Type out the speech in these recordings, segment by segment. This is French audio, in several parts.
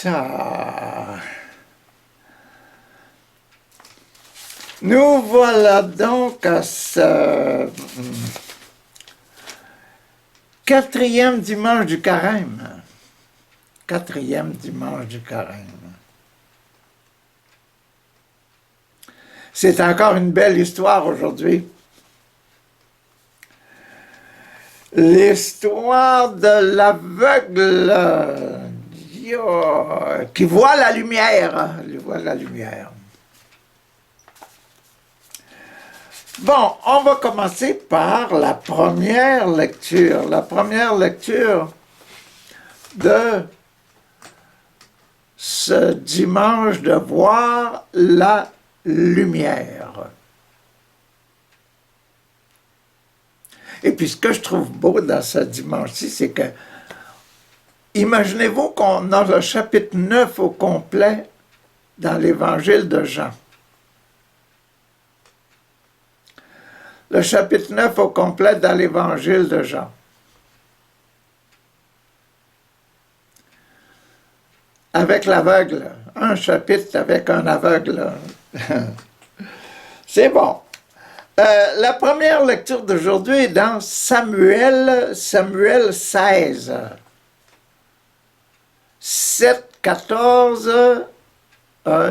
ça. Nous voilà donc à ce quatrième dimanche du carême. Quatrième dimanche du carême. C'est encore une belle histoire aujourd'hui. L'histoire de l'aveugle qui voit la lumière. Il voit la lumière. Bon, on va commencer par la première lecture. La première lecture de ce dimanche de voir la lumière. Et puis ce que je trouve beau dans ce dimanche-ci, c'est que, imaginez-vous qu'on a le chapitre 9 au complet dans l'Évangile de Jean. Le chapitre 9 au complet dans l'Évangile de Jean. Avec l'aveugle. Un chapitre avec un aveugle. C'est bon. La première lecture d'aujourd'hui est dans Samuel 16. 7, 14,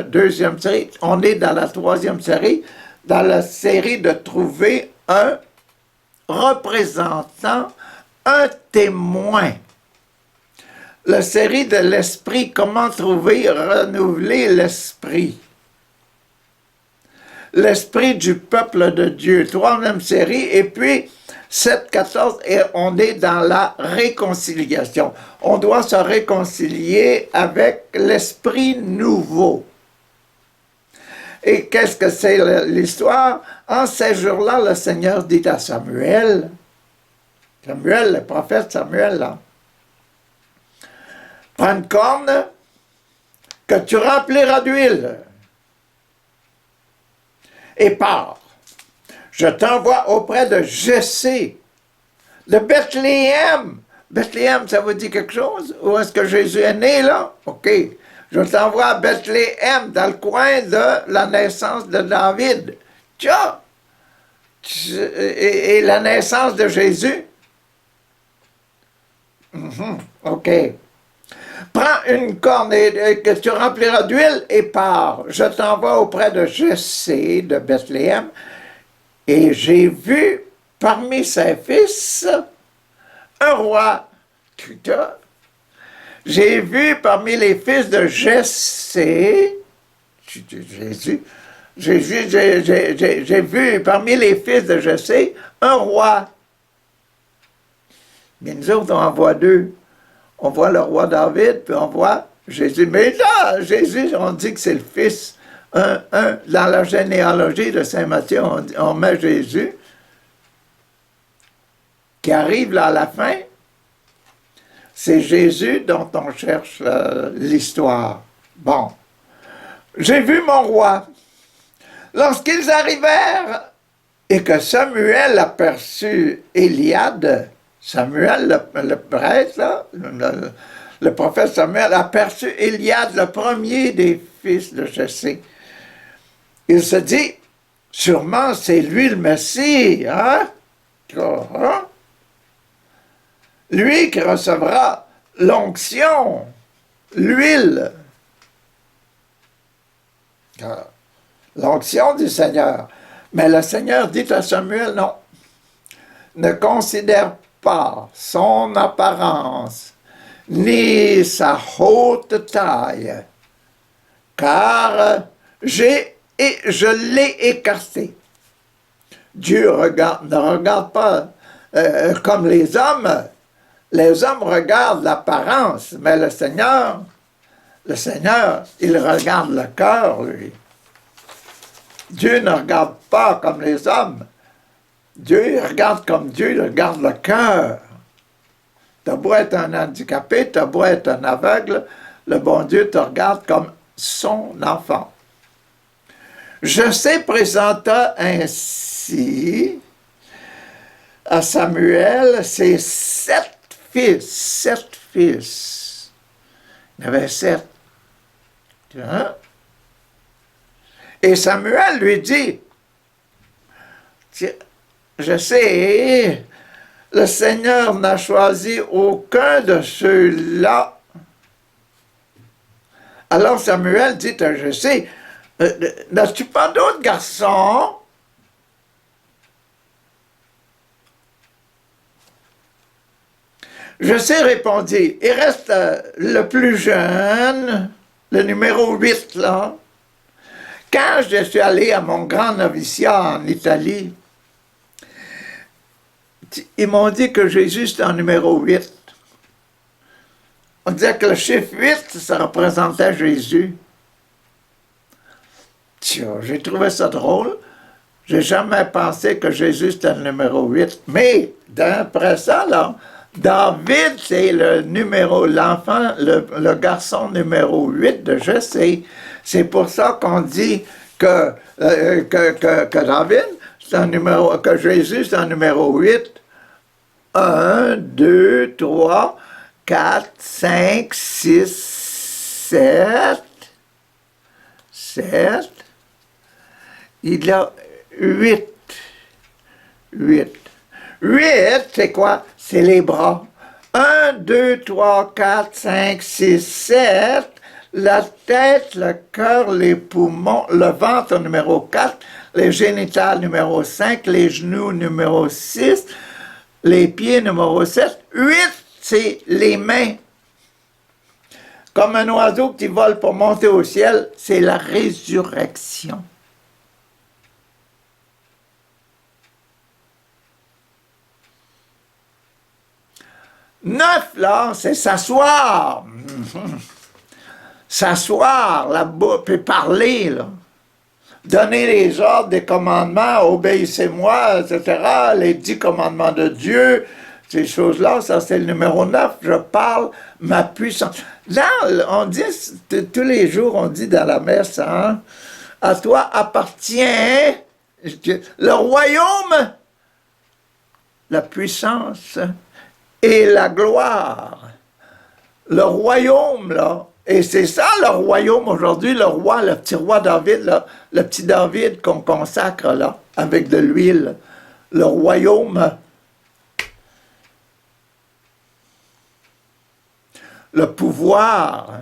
deuxième série. On est dans la troisième série, dans la série de trouver un représentant, un témoin. La série de l'esprit, comment trouver, renouveler l'esprit. L'esprit du peuple de Dieu, troisième série, et puis 7, 14, et on est dans la réconciliation. On doit se réconcilier avec l'esprit nouveau. Et qu'est-ce que c'est l'histoire? En ces jours-là, le Seigneur dit à Samuel, le prophète Samuel, là, prends une corne que tu rempliras d'huile et pars. Je t'envoie auprès de Jessé, de Bethléem. Bethléem, ça vous dit quelque chose? Où est-ce que Jésus est né, là? OK. Je t'envoie à Bethléem, dans le coin de la naissance de David. Tiens! Et la naissance de Jésus? OK. Prends une corne que tu rempliras d'huile et pars. Je t'envoie auprès de Jessé de Bethléem. Et j'ai vu parmi ses fils un roi. J'ai vu parmi les fils de Jessé, j'ai vu parmi les fils de Jessé un roi. Mais nous autres, on en voit deux. On voit le roi David, puis on voit Jésus. Mais là, Jésus, on dit que c'est le fils. Dans la généalogie de Saint Matthieu, on met Jésus, qui arrive là à la fin. C'est Jésus dont on cherche l'histoire. Bon. J'ai vu mon roi. Lorsqu'ils arrivèrent et que Samuel aperçut Éliade, Samuel, le prêtre, là, le prophète Samuel, aperçut Éliade, le premier des fils de Jessé. Il se dit, sûrement c'est lui le Messie, hein? Lui qui recevra l'onction, l'huile, l'onction du Seigneur. Mais le Seigneur dit à Samuel, non, ne considère pas son apparence, ni sa haute taille, car je l'ai écarté. Dieu ne regarde pas comme les hommes. Les hommes regardent l'apparence, mais le Seigneur, il regarde le cœur, lui. Dieu ne regarde pas comme les hommes. Dieu, il regarde comme Dieu, il regarde le cœur. T'as beau être un handicapé, t'as beau être un aveugle, le bon Dieu te regarde comme son enfant. Jessé présenta ainsi à Samuel ses 7 fils. Il y en avait 7. Hein? Et Samuel lui dit, je sais, le Seigneur n'a choisi aucun de ceux-là. Alors Samuel dit, je sais, n'as-tu pas d'autres garçons? Je sais, répondit, il reste le plus jeune, le numéro 8, là. Quand je suis allé à mon grand noviciat en Italie, ils m'ont dit que Jésus c'était en numéro 8. On disait que le chiffre 8, ça représentait Jésus. Tiens, j'ai trouvé ça drôle. J'ai jamais pensé que Jésus c'était le numéro 8. Mais, d'après ça, là, David, c'est le numéro, l'enfant, le garçon numéro 8 de Jessé. C'est pour ça qu'on dit que David, c'est un numéro, que Jésus, c'est un numéro 8. 1, 2, 3, 4, 5, 6, 7. 7. Il a 8. 8. 8, c'est quoi? C'est les bras. 1, 2, 3, 4, 5, 6, 7. La tête, le cœur, les poumons, le ventre numéro 4, les génitales numéro 5, les genoux numéro 6, les pieds numéro 7. 8, c'est les mains. Comme un oiseau qui vole pour monter au ciel, c'est la résurrection. 9, là, c'est s'asseoir. S'asseoir, la bouche, puis parler, là. Donner les ordres, des commandements, obéissez-moi, etc., les 10 commandements de Dieu, ces choses-là, ça c'est le numéro 9, je parle ma puissance. Là, on dit, tous les jours, on dit dans la messe, hein, à toi appartient le royaume, la puissance et la gloire. Le royaume, là, et c'est ça le royaume aujourd'hui, le roi, le petit roi David, là, le petit David qu'on consacre là, avec de l'huile. Le royaume, le pouvoir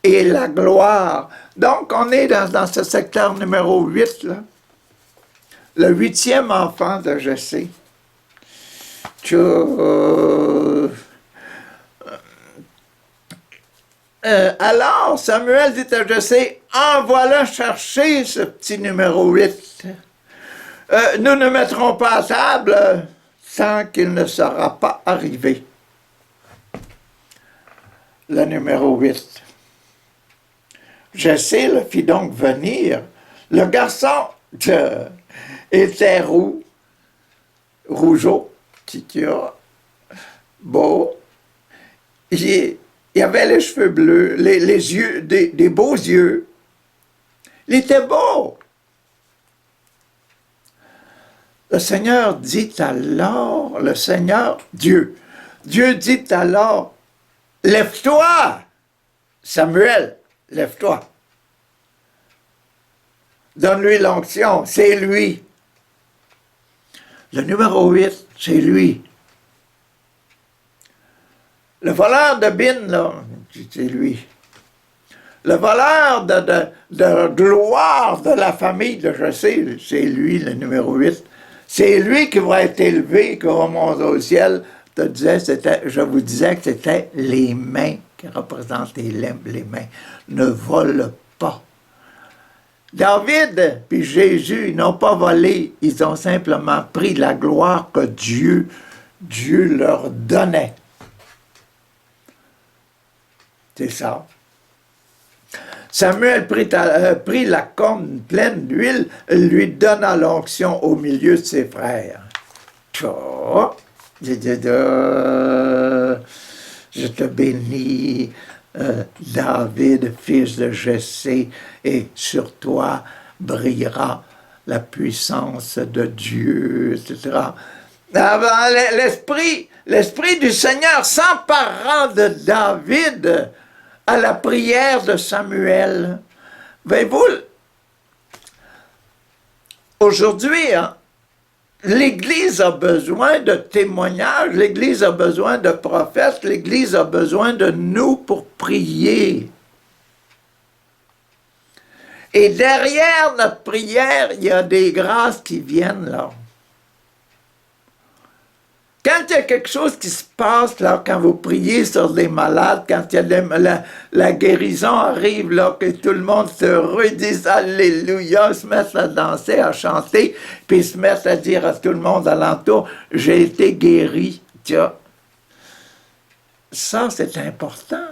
et la gloire. Donc, on est dans ce secteur numéro 8, là. Le 8e enfant de Jessé. Alors, Samuel dit à Jessé, envoie-le chercher ce petit numéro 8. Nous ne mettrons pas à table sans qu'il ne sera pas arrivé. Le numéro 8. Jessé le fit donc venir. Le garçon était rougeau, beau. Il avait les cheveux bleus, les yeux, des beaux yeux. Il était beau. Le Seigneur dit alors, le Seigneur, Dieu dit alors, lève-toi, Samuel, lève-toi. Donne-lui l'onction, c'est lui. Le numéro 8, c'est lui. Le voleur de Bin, là, c'est lui. Le voleur de gloire de la famille de Jessé, c'est lui, le numéro 8. C'est lui qui va être élevé, qui va monter au ciel. Je vous disais que c'était les mains qui représentent les mains. Ne vole pas. David puis Jésus, ils n'ont pas volé, ils ont simplement pris la gloire que Dieu leur donnait. C'est ça. Samuel prit la corne pleine d'huile, lui donna l'onction au milieu de ses frères. Je te bénis, David, fils de Jessé, et sur toi brillera la puissance de Dieu, etc. L'esprit du Seigneur s'emparant de David à la prière de Samuel. Voyez-vous, aujourd'hui, hein, l'Église a besoin de témoignages, l'Église a besoin de prophètes, l'Église a besoin de nous pour prier. Et derrière notre prière, il y a des grâces qui viennent là. Quand il y a quelque chose qui se passe, là, quand vous priez sur les malades, quand il y a la guérison arrive, là, que tout le monde se heureux, ils disent Alléluia, se mettent à danser, à chanter, puis se mettent à dire à tout le monde alentour, j'ai été guéri. Tiens, ça c'est important.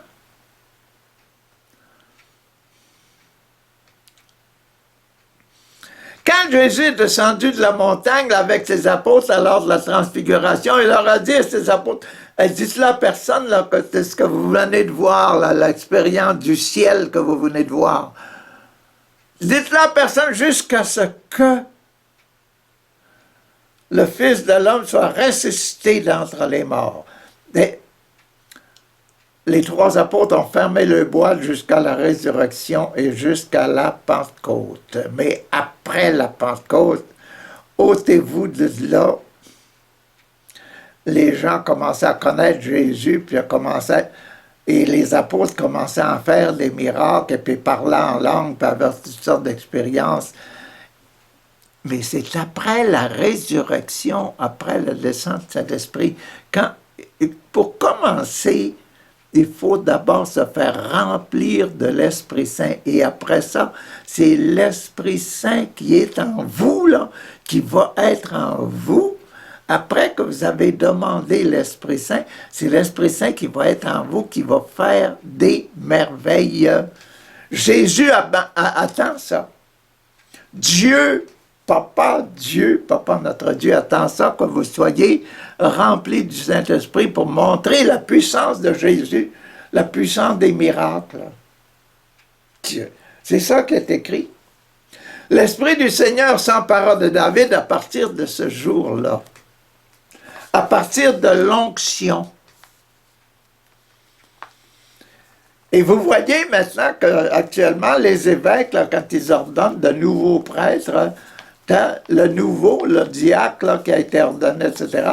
Quand Jésus est descendu de la montagne avec ses apôtres lors de la transfiguration, il leur a dit à ses apôtres, dites-le à personne là, que c'est ce que vous venez de voir, l'expérience du ciel que vous venez de voir. Dites-le à personne jusqu'à ce que le Fils de l'homme soit ressuscité d'entre les morts. Et les trois apôtres ont fermé le bois jusqu'à la résurrection et jusqu'à la Pentecôte. Mais après la Pentecôte, ôtez-vous de là. Les gens commençaient à connaître Jésus, puis et les apôtres commençaient à en faire des miracles, et puis parler en langue, puis avoir toutes sortes d'expériences. Mais c'est après la résurrection, après la descente de Saint-Esprit, pour commencer, il faut d'abord se faire remplir de l'Esprit Saint. Et après ça, c'est l'Esprit Saint qui est en vous, là, qui va être en vous. Après que vous avez demandé l'Esprit Saint, c'est l'Esprit Saint qui va être en vous, qui va faire des merveilles. Jésus attend ça. Dieu, Papa notre Dieu, attend ça, que vous soyez remplis du Saint-Esprit pour montrer la puissance de Jésus, la puissance des miracles. C'est ça qui est écrit. L'Esprit du Seigneur s'empara de David à partir de ce jour-là, à partir de l'onction. Et vous voyez maintenant qu'actuellement, les évêques, là, quand ils ordonnent de nouveaux prêtres, le diacre là, qui a été ordonné, etc.,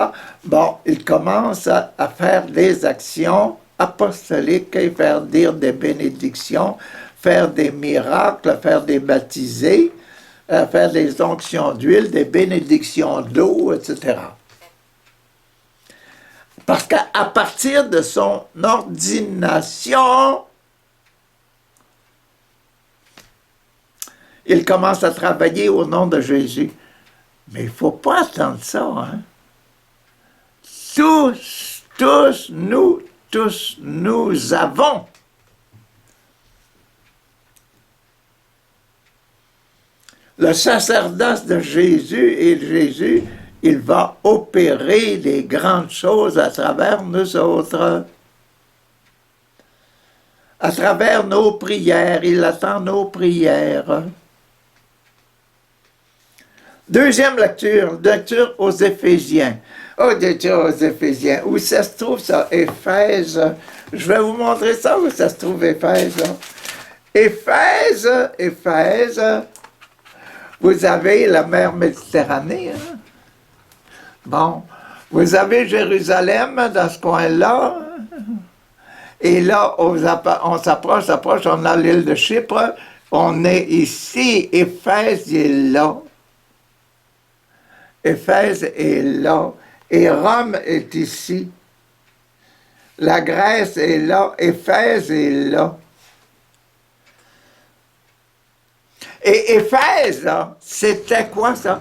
bon, il commence à faire des actions apostoliques, et faire dire des bénédictions, faire des miracles, faire des baptisés, faire des onctions d'huile, des bénédictions d'eau, etc. Parce qu'à partir de son ordination, il commence à travailler au nom de Jésus. Mais il ne faut pas attendre ça, hein? Tous, nous avons le sacerdoce de Jésus, et Jésus, il va opérer des grandes choses à travers nous autres. À travers nos prières, il attend nos prières. Deuxième lecture aux Éphésiens. Oh, lecture aux Éphésiens. Où ça se trouve, ça? Éphèse. Je vais vous montrer ça, où ça se trouve, Éphèse. Éphèse. Vous avez la mer Méditerranée. Hein? Bon. Vous avez Jérusalem dans ce coin-là. Et là, on s'approche, on a l'île de Chypre. On est ici. Éphèse est là. Éphèse est là, et Rome est ici. La Grèce est là, Éphèse est là. Et Éphèse, là, c'était quoi ça?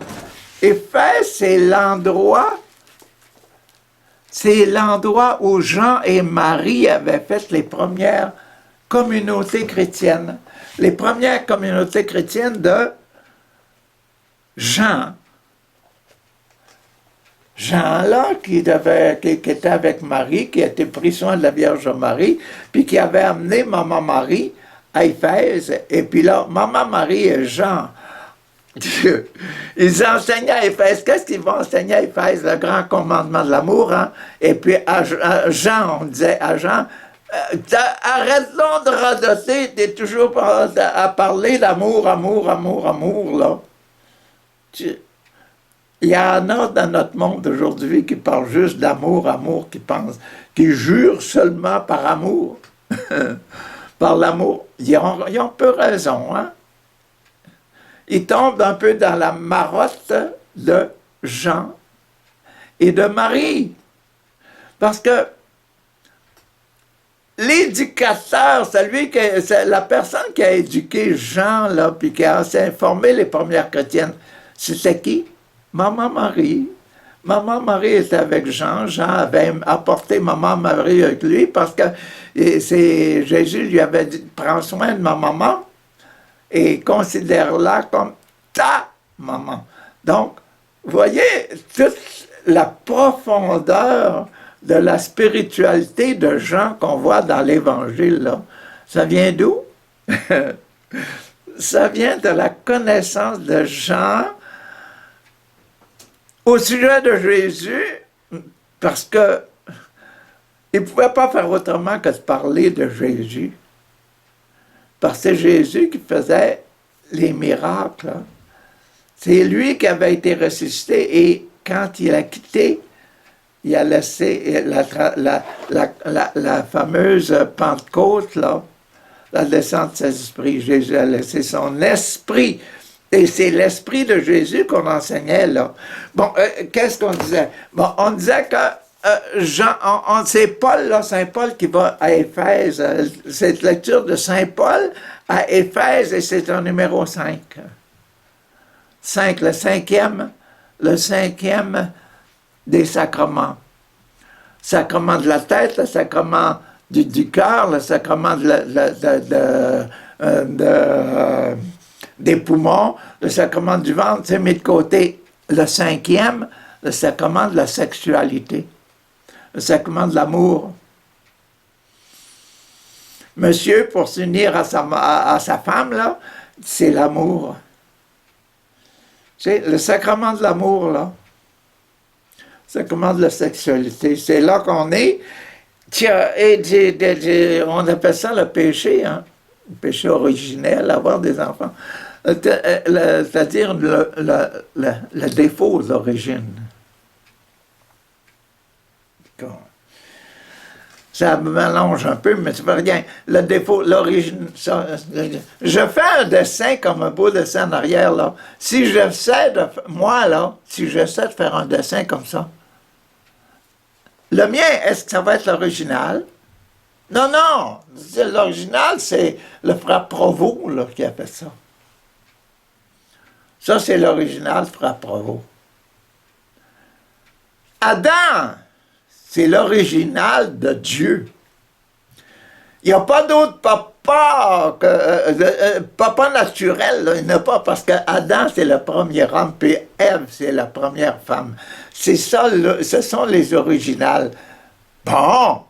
Éphèse, c'est l'endroit où Jean et Marie avaient fait les premières communautés chrétiennes. Les premières communautés chrétiennes de Jean. Jean, là, qui était avec Marie, qui a été pris soin de la Vierge Marie, puis qui avait amené Maman Marie à Éphèse. Et puis là, Maman Marie et Jean, ils enseignaient à Éphèse. Qu'est-ce qu'ils vont enseigner à Éphèse? Le grand commandement de l'amour. Hein? Et puis à Jean, on disait à Jean, Arrête-donc de radoter, t'es toujours à parler d'amour, amour, amour, amour, là. Il y en a dans notre monde aujourd'hui qui parlent juste d'amour, amour, qui jurent seulement par amour, par l'amour. Ils ont peu raison, hein? Ils tombent un peu dans la marotte de Jean et de Marie. Parce que l'éducateur, c'est la personne qui a éduqué Jean, là, puis qui a informé les premières chrétiennes, c'était qui? Maman Marie. Maman Marie était avec Jean. Jean avait apporté Maman Marie avec lui parce que Jésus lui avait dit, prends soin de ma maman et considère-la comme ta maman. Donc, vous voyez toute la profondeur de la spiritualité de Jean qu'on voit dans l'Évangile, là. Ça vient d'où? Ça vient de la connaissance de Jean au sujet de Jésus, parce que il ne pouvait pas faire autrement que de parler de Jésus. Parce que c'est Jésus qui faisait les miracles. Hein. C'est lui qui avait été ressuscité et quand il a quitté, il a laissé la fameuse Pentecôte, là, la descente de Saint-Esprit. Jésus a laissé son esprit. Et c'est l'esprit de Jésus qu'on enseignait, là. Bon, qu'est-ce qu'on disait? Bon, on disait que c'est Paul, là, Saint Paul qui va à Éphèse. Cette lecture de Saint Paul à Éphèse, et c'est un numéro 5. 5, le cinquième des sacrements. Sacrement de la tête, le sacrement du cœur, le sacrement des poumons, le sacrement du ventre, c'est mis de côté. Le cinquième, le sacrement de la sexualité, le sacrement de l'amour. Monsieur, pour s'unir à sa femme, là, c'est l'amour. C'est le sacrement de l'amour, là. Sacrement de la sexualité. C'est là qu'on est. On appelle ça le péché, hein? Le péché originel, avoir des enfants. C'est-à-dire le défaut d'origine. Ça me mélange un peu, mais ça ne veut rien. Le défaut, l'origine. Je fais un dessin comme un beau dessin en arrière, là. Si j'essaie de faire un dessin comme ça, le mien, est-ce que ça va être l'original? Non, non! L'original, c'est le frère Provost là, qui a fait ça. Ça, c'est l'original frère Provost. Adam, c'est l'original de Dieu. Il n'y a pas d'autre papa, papa naturel, là, il n'y en a pas, parce que Adam, c'est le premier homme, puis Ève, c'est la première femme. C'est ça, ce sont les originales. Bon!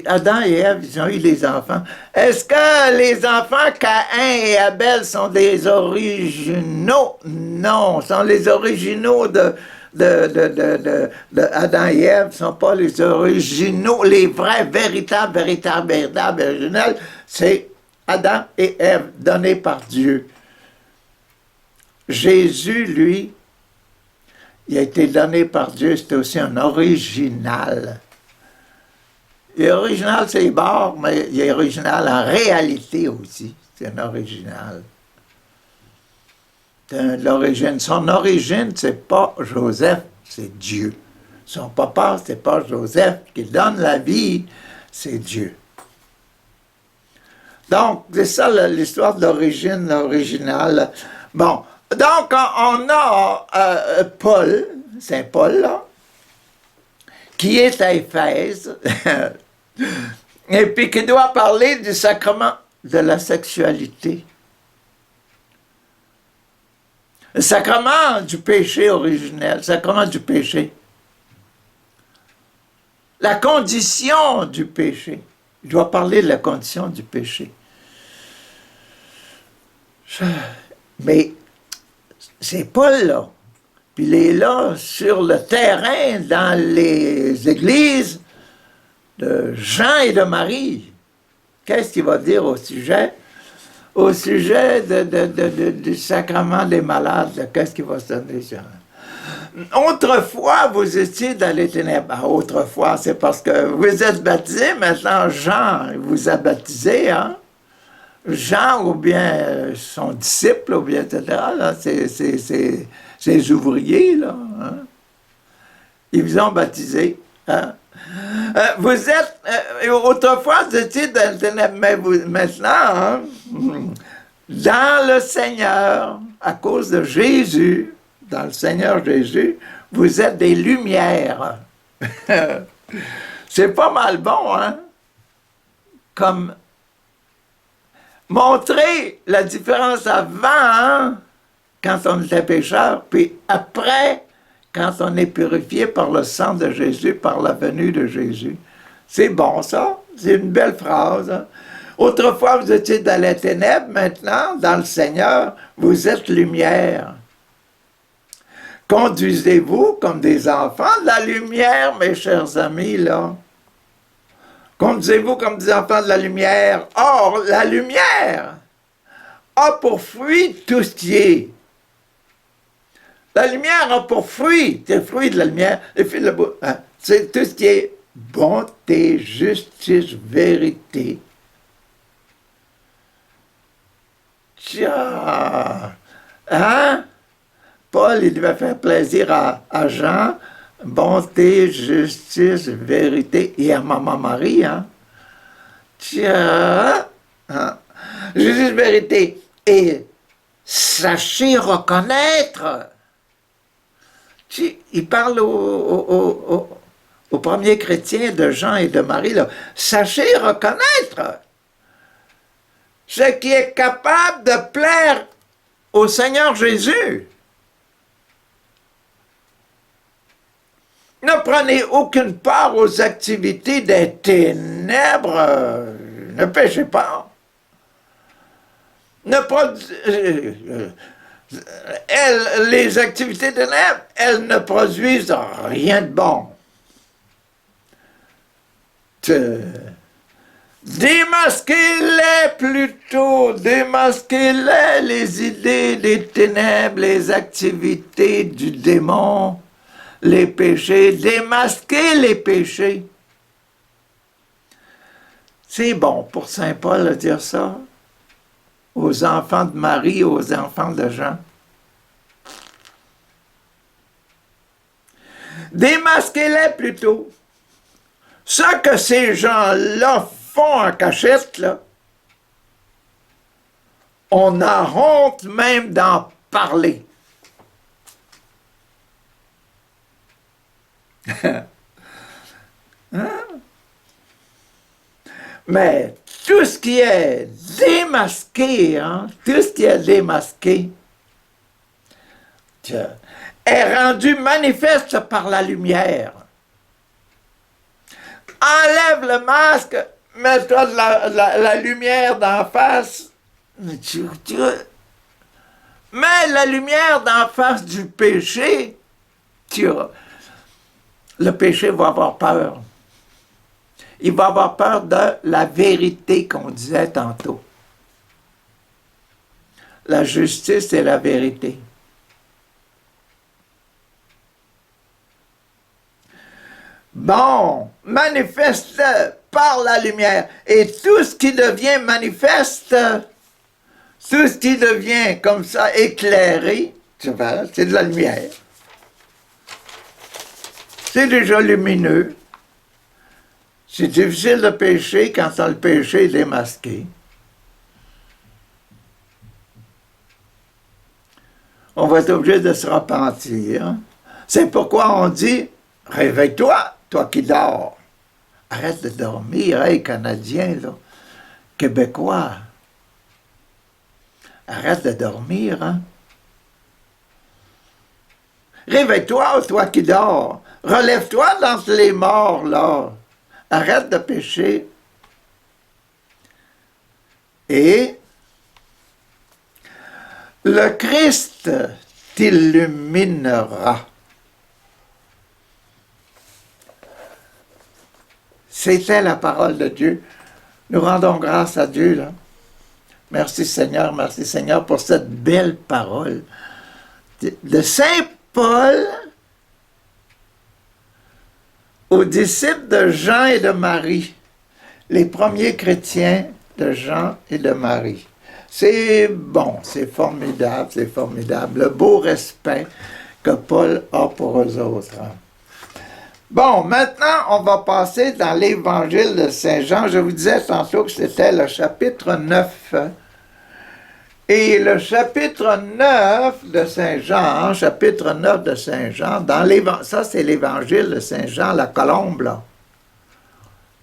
Adam et Ève, ils ont eu des enfants. Est-ce que les enfants Caïn et Abel sont des originaux? Non, sont les originaux de Adam et Ève, ne sont pas les originaux, les vrais, véritables originels. C'est Adam et Ève, donnés par Dieu. Jésus, lui, il a été donné par Dieu, c'était aussi un original. Et original, c'est bord, mais il est original en réalité aussi. C'est un original. L'origine. Son origine, c'est pas Joseph, c'est Dieu. Son papa, c'est pas Joseph qui donne la vie, c'est Dieu. Donc, c'est ça l'histoire de l'origine, l'original. Bon, donc on a Paul, Saint Paul, là, qui est à Éphèse, et puis qui doit parler du sacrement de la sexualité. Le sacrement du péché originel, le sacrement du péché. La condition du péché. Il doit parler de la condition du péché. Mais c'est Paul, là. Puis il est là, sur le terrain, dans les églises, de Jean et de Marie. Qu'est-ce qu'il va dire au sujet? Au sujet du sacrement des malades, qu'est-ce qu'il va se donner? Autrefois, vous étiez dans les ténèbres. Ah, autrefois, c'est parce que vous êtes baptisé. Maintenant, Jean vous a baptisé, hein? Jean, ou bien son disciple, ou bien, etc., là, ses ouvriers, là, hein? Ils vous ont baptisé. Hein? Vous êtes, autrefois, vous étiez dans les ténèbres, mais maintenant, hein, dans le Seigneur, à cause de Jésus, dans le Seigneur Jésus, vous êtes des lumières. C'est pas mal bon, hein? Comme montrer la différence avant, hein? Quand on était pécheur, puis après, quand on est purifié par le sang de Jésus, par la venue de Jésus. C'est bon, ça. C'est une belle phrase. Hein? Autrefois, vous étiez dans les ténèbres. Maintenant, dans le Seigneur, vous êtes lumière. Conduisez-vous comme des enfants de la lumière, mes chers amis, là. Conduisez-vous comme des enfants de la lumière. Or, la lumière a pour fruit tout ce qui est. La lumière a pour fruit, c'est le fruit de la lumière, hein, c'est tout ce qui est bonté, justice, vérité. Tiens, hein? Paul, il devait faire plaisir à Jean, bonté, justice, vérité, et à Maman Marie, hein? Tiens, hein? Justice, vérité, et sachez reconnaître. Il parle aux premiers chrétiens de Jean et de Marie, là. Sachez reconnaître ce qui est capable de plaire au Seigneur Jésus. Ne prenez aucune part aux activités des ténèbres. Ne péchez pas. Ne les activités de ténèbres, elles ne produisent rien de bon. Démasquez-les plutôt, démasquez-les, les idées des ténèbres, les activités du démon, les péchés, démasquez les péchés. C'est bon pour Saint Paul de dire ça aux enfants de Marie, aux enfants de Jean. Démasquez-les plutôt. Ce que ces gens-là font en cachette, là, on a honte même d'en parler. Hein? Mais tout ce qui est démasqué, hein, tout ce qui est démasqué, est rendu manifeste par la lumière. Enlève le masque, mets-toi de la lumière d'en face. Mets la lumière d'en face du péché, le péché va avoir peur. Il va avoir peur de la vérité qu'on disait tantôt. La justice et la vérité. Bon, manifeste par la lumière. Et tout ce qui devient manifeste, tout ce qui devient comme ça éclairé, c'est de la lumière. C'est déjà lumineux. C'est difficile de pécher quand le péché est démasqué. On va être obligé de se repentir. C'est pourquoi on dit, réveille-toi, toi qui dors. Arrête de dormir, hey, Canadiens, là, Québécois. Arrête de dormir, hein. Réveille-toi, toi qui dors. Relève-toi d'entre les morts, là. Arrête de pécher. Et le Christ t'illuminera. C'était la parole de Dieu. Nous rendons grâce à Dieu, là. Merci Seigneur pour cette belle parole de Saint Paul aux disciples de Jean et de Marie, les premiers chrétiens de Jean et de Marie. C'est bon, c'est formidable, le beau respect que Paul a pour eux autres. Bon, maintenant, on va passer dans l'évangile de Saint Jean. Je vous disais tantôt que c'était le chapitre 9. Et le chapitre 9 de Saint Jean, ça c'est l'évangile de Saint Jean, la colombe, là,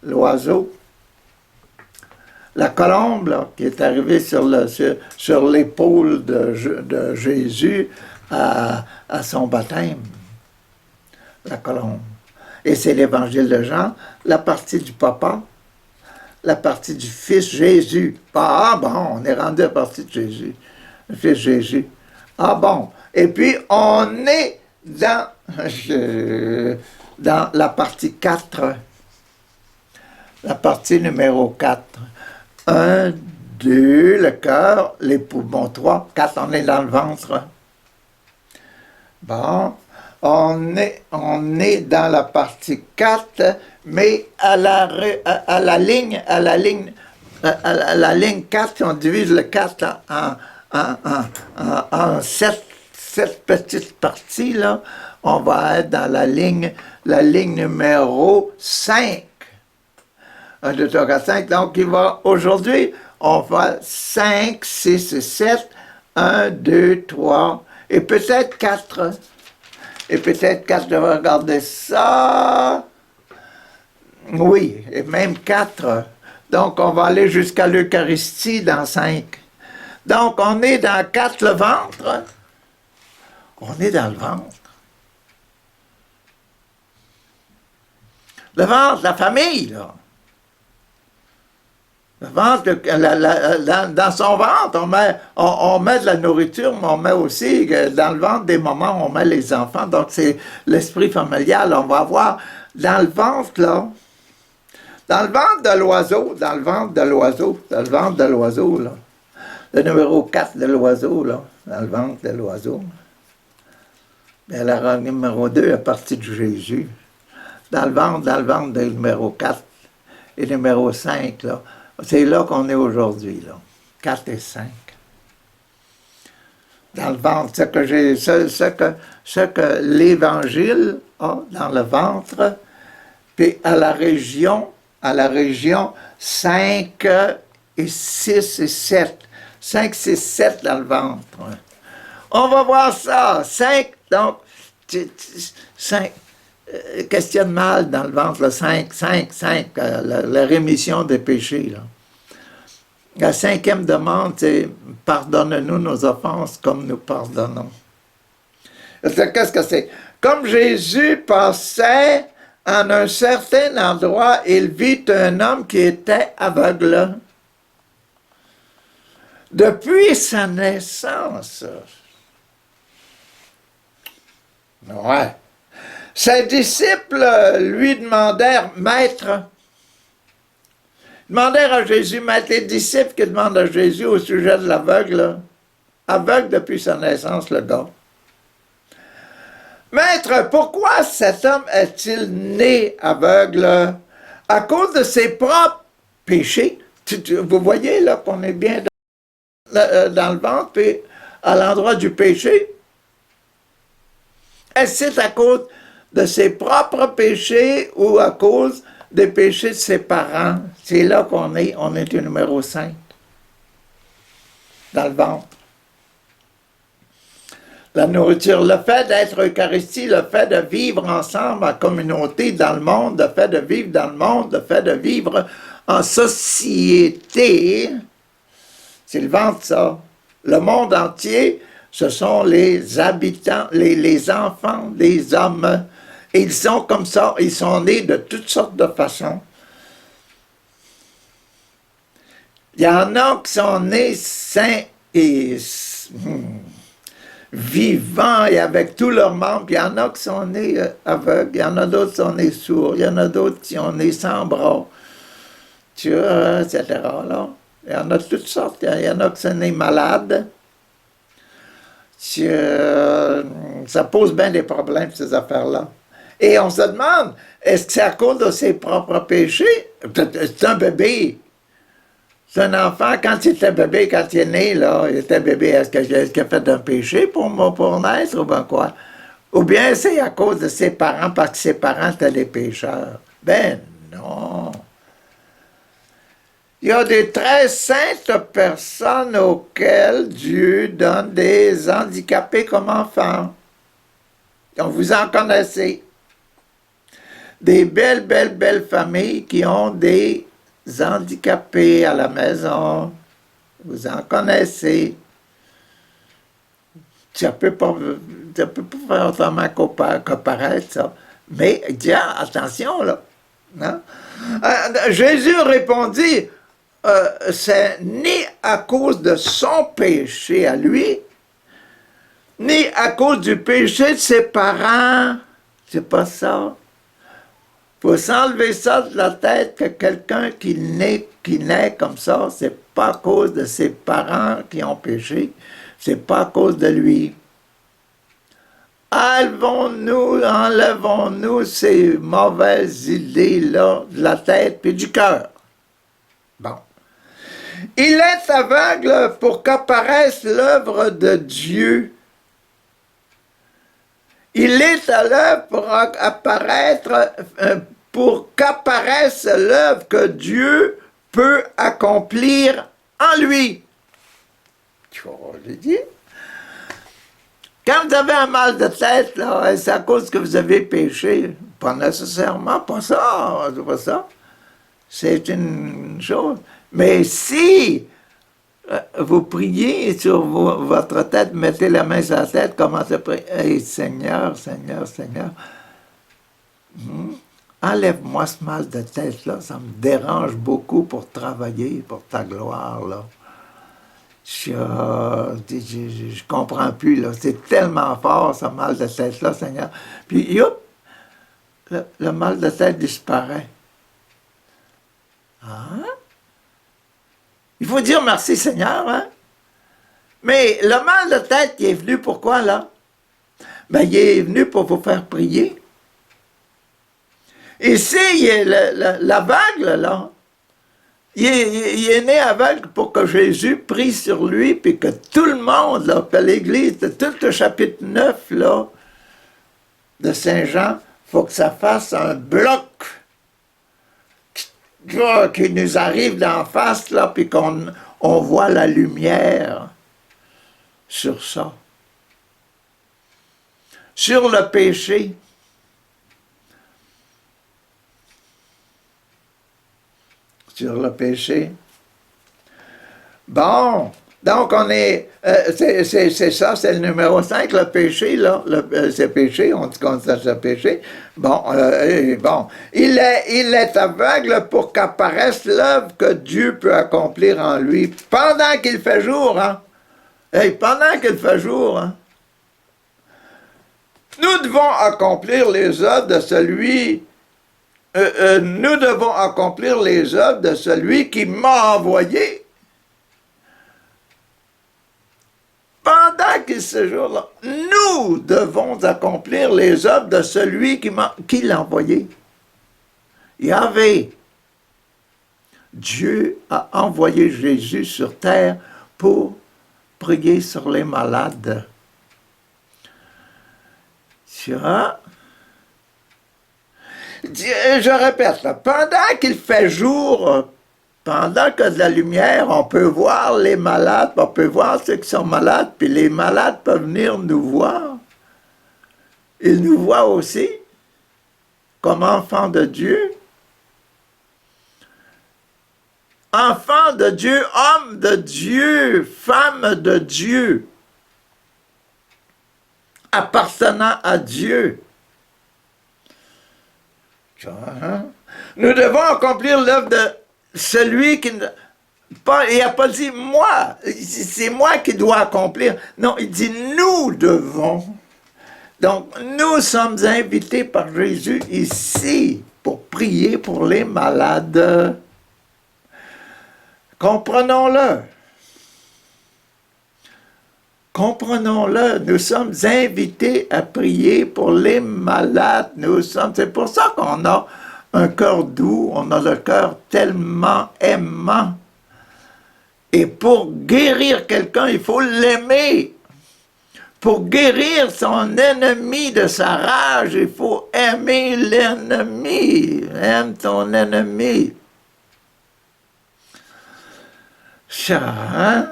l'oiseau. La colombe, là, qui est arrivée sur l'épaule de Jésus à son baptême. La colombe. Et c'est l'évangile de Jean, la partie du papa, la partie du fils Jésus. Ah bon, on est rendu à la partie de Jésus, le fils Jésus. Ah bon, et puis on est dans la partie 4, la partie numéro 4. 1, 2, le cœur, les poumons, 3, 4, on est dans le ventre. Bon, on est dans la partie 4, mais à la ligne 4, on divise le 4 en 7 petites parties, là, on va être dans la ligne numéro 5. 1, 2, 3, 4, 5. Donc, aujourd'hui, on va 5, 6 et 7. 1, 2, 3 et peut-être 4. Et peut-être 4, je vais regarder ça. Oui, et même 4. Donc, on va aller jusqu'à l'Eucharistie dans 5. Donc, on est dans 4, le ventre. On est dans le ventre. Le ventre, la famille, là. Le ventre, dans son ventre, on met de la nourriture, mais on met aussi, dans le ventre des mamans, on met les enfants. Donc, c'est l'esprit familial. On va voir dans le ventre, là, dans le ventre de l'oiseau, là, le numéro 4 de l'oiseau, là, dans le ventre de l'oiseau. Et la numéro 2 à partir de Jésus. Dans le ventre de numéro 4 et numéro 5, là. C'est là qu'on est aujourd'hui, là. 4 et 5. Dans le ventre, ce que l'Évangile a dans le ventre, puis à la région 5 et 6 et 7. 5, 6, 7 dans le ventre. On va voir ça. 5, donc, 5. Questionne mal dans le ventre, le 5, la rémission des péchés. Là. La 5e demande, c'est « Pardonne-nous nos offenses comme nous pardonnons ». Qu'est-ce que c'est? Comme Jésus passait en un certain endroit, il vit un homme qui était aveugle. Depuis sa naissance. Ouais. Ses disciples lui demandèrent, « Maître », demandèrent à Jésus, Maître, les disciples qui demandent à Jésus au sujet de l'aveugle, aveugle depuis sa naissance, le gars. « Maître, pourquoi cet homme est-il né aveugle? À cause de ses propres péchés. » Vous voyez là qu'on est bien dans le ventre, puis à l'endroit du péché. Est-ce que c'est à cause de ses propres péchés ou à cause des péchés de ses parents? C'est là qu'on est au numéro 5, dans le ventre. La nourriture, le fait d'être Eucharistie, le fait de vivre ensemble en communauté dans le monde, le fait de vivre dans le monde, le fait de vivre en société, c'est le ventre, ça. Le monde entier, ce sont les habitants, les enfants des hommes. Et ils sont comme ça, ils sont nés de toutes sortes de façons. Il y en a qui sont nés sains et vivants et avec tous leurs membres. Il y en a qui sont nés aveugles, il y en a d'autres qui sont nés sourds, il y en a d'autres qui sont nés sans bras, tu vois, etc. Là. Il y en a de toutes sortes. Il y en a qui sont nés malades. Ça pose bien des problèmes, ces affaires-là. Et on se demande, est-ce que c'est à cause de ses propres péchés? C'est un bébé. C'est un enfant, quand il était bébé, quand il est né, là, il était bébé, est-ce qu'il a fait un péché pour naître ou bien quoi? Ou bien c'est à cause de ses parents, parce que ses parents étaient des pécheurs? Ben non. Il y a des très saintes personnes auxquelles Dieu donne des handicapés comme enfants. Donc vous en connaissez. Des belles familles qui ont des handicapés à la maison. Vous en connaissez. Ça peut pas faire autrement que paraître, ça. Mais, tiens, attention, là. Hein? Jésus répondit, c'est ni à cause de son péché à lui, ni à cause du péché de ses parents. C'est pas ça. Faut s'enlever ça de la tête que quelqu'un qui naît comme ça, c'est pas à cause de ses parents qui ont péché, c'est pas à cause de lui. Enlevons-nous ces mauvaises idées-là de la tête et du cœur. Bon. Il est aveugle pour qu'apparaisse l'œuvre de Dieu. Il est à l'œuvre pour qu'apparaisse l'œuvre que Dieu peut accomplir en lui. Tu vois, je l'ai dit. Quand vous avez un mal de tête, là, c'est à cause que vous avez péché. Pas nécessairement, pas ça, c'est pas ça. C'est une chose. Mais si vous priez sur votre tête, mettez la main sur la tête, commencez à prier. Hey, Seigneur, enlève-moi ce mal de tête-là, ça me dérange beaucoup pour travailler pour ta gloire, là. Je comprends plus, là. C'est tellement fort, ce mal de tête-là, Seigneur. Puis, hop, le mal de tête disparaît. Hein? Il faut dire merci, Seigneur, hein? Mais le mal de tête, il est venu pourquoi, là? Ben, il est venu pour vous faire prier. Ici, l'aveugle, là, il est né aveugle pour que Jésus prie sur lui, puis que tout le monde, là, que l'Église, tout le chapitre 9, là, de Saint Jean, il faut que ça fasse un bloc qui nous arrive d'en face, là, puis qu'on voit la lumière sur ça. Sur le péché. Sur le péché. Bon, donc on est, c'est ça, c'est le numéro 5, le péché, là, c'est péché, on dit qu'on dit le péché. Bon, il est aveugle pour qu'apparaisse l'œuvre que Dieu peut accomplir en lui pendant qu'il fait jour, hein. Hey, pendant qu'il fait jour, hein. Nous devons accomplir les œuvres de celui nous devons accomplir les œuvres de celui qui m'a envoyé. Pendant qu'il séjourne là, nous devons accomplir les œuvres de celui qui l'a envoyé. Yahvé, Dieu a envoyé Jésus sur terre pour prier sur les malades. Tu vois? Je répète, là, pendant qu'il fait jour, pendant que de la lumière, on peut voir les malades, on peut voir ceux qui sont malades, puis les malades peuvent venir nous voir. Ils nous voient aussi, comme enfants de Dieu. Enfants de Dieu, hommes de Dieu, femmes de Dieu, appartenant à Dieu. Nous devons accomplir l'œuvre de celui qui... Il n'a pas dit moi, c'est moi qui dois accomplir. Non, il dit nous devons. Donc, nous sommes invités par Jésus ici pour prier pour les malades. Comprenons-le. Comprenons-le, nous sommes invités à prier pour les malades. C'est pour ça qu'on a un cœur doux, on a le cœur tellement aimant. Et pour guérir quelqu'un, il faut l'aimer. Pour guérir son ennemi de sa rage, il faut aimer l'ennemi. Aime ton ennemi. Ça, hein?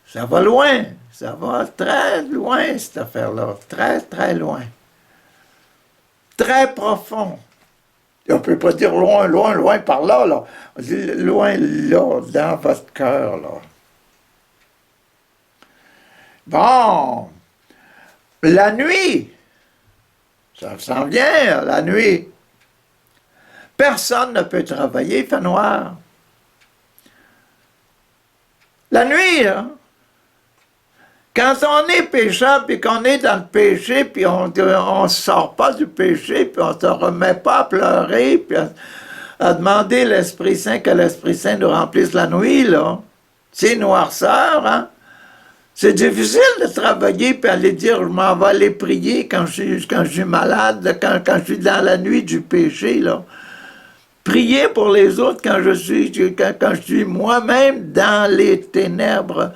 Ça va loin. Ça va très loin, cette affaire-là. Très, très loin. Très profond. On ne peut pas dire loin, loin, loin par là, là. On dit loin là, dans votre cœur, là. Bon. La nuit. Ça s'en vient, la nuit. Personne ne peut travailler, il fait noir. La nuit, hein? Quand on est pécheur, puis qu'on est dans le péché, puis on ne sort pas du péché, puis on ne se remet pas à pleurer, puis à demander l'Esprit Saint, que l'Esprit Saint nous remplisse la nuit, là. C'est noirceur, hein? C'est difficile de travailler, puis aller dire, je m'en vais aller prier quand je suis malade, quand je suis dans la nuit du péché, là. Prier pour les autres quand je suis moi-même dans les ténèbres.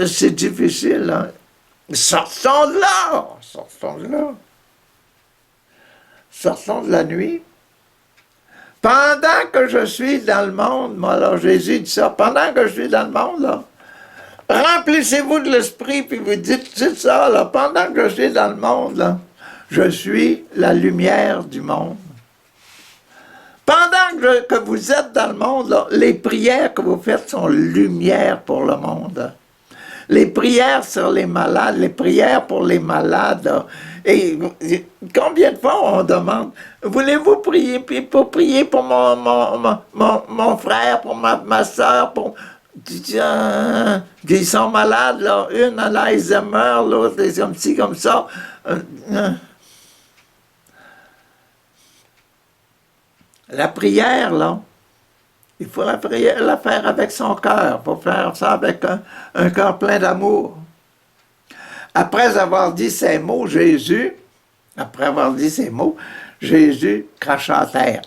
C'est difficile, hein? Sortons de là! Sortons de là. Sortons de la nuit. Pendant que je suis dans le monde, moi, alors Jésus dit ça, pendant que je suis dans le monde, là, remplissez-vous de l'esprit, puis vous dites ça, là, pendant que je suis dans le monde, là, je suis la lumière du monde. Pendant que vous êtes dans le monde, là, les prières que vous faites sont lumière pour le monde. Les prières sur les malades, les prières pour les malades. Là. Et combien de fois on demande, voulez-vous prier pour mon frère, pour ma soeur, pour... Ils sont malades, là. Une a l'Alzheimer, l'autre est comme ci, comme ça. La prière, là, il faut la faire avec son cœur. Il faut faire ça avec un cœur plein d'amour. Après avoir dit ces mots, Jésus cracha à terre.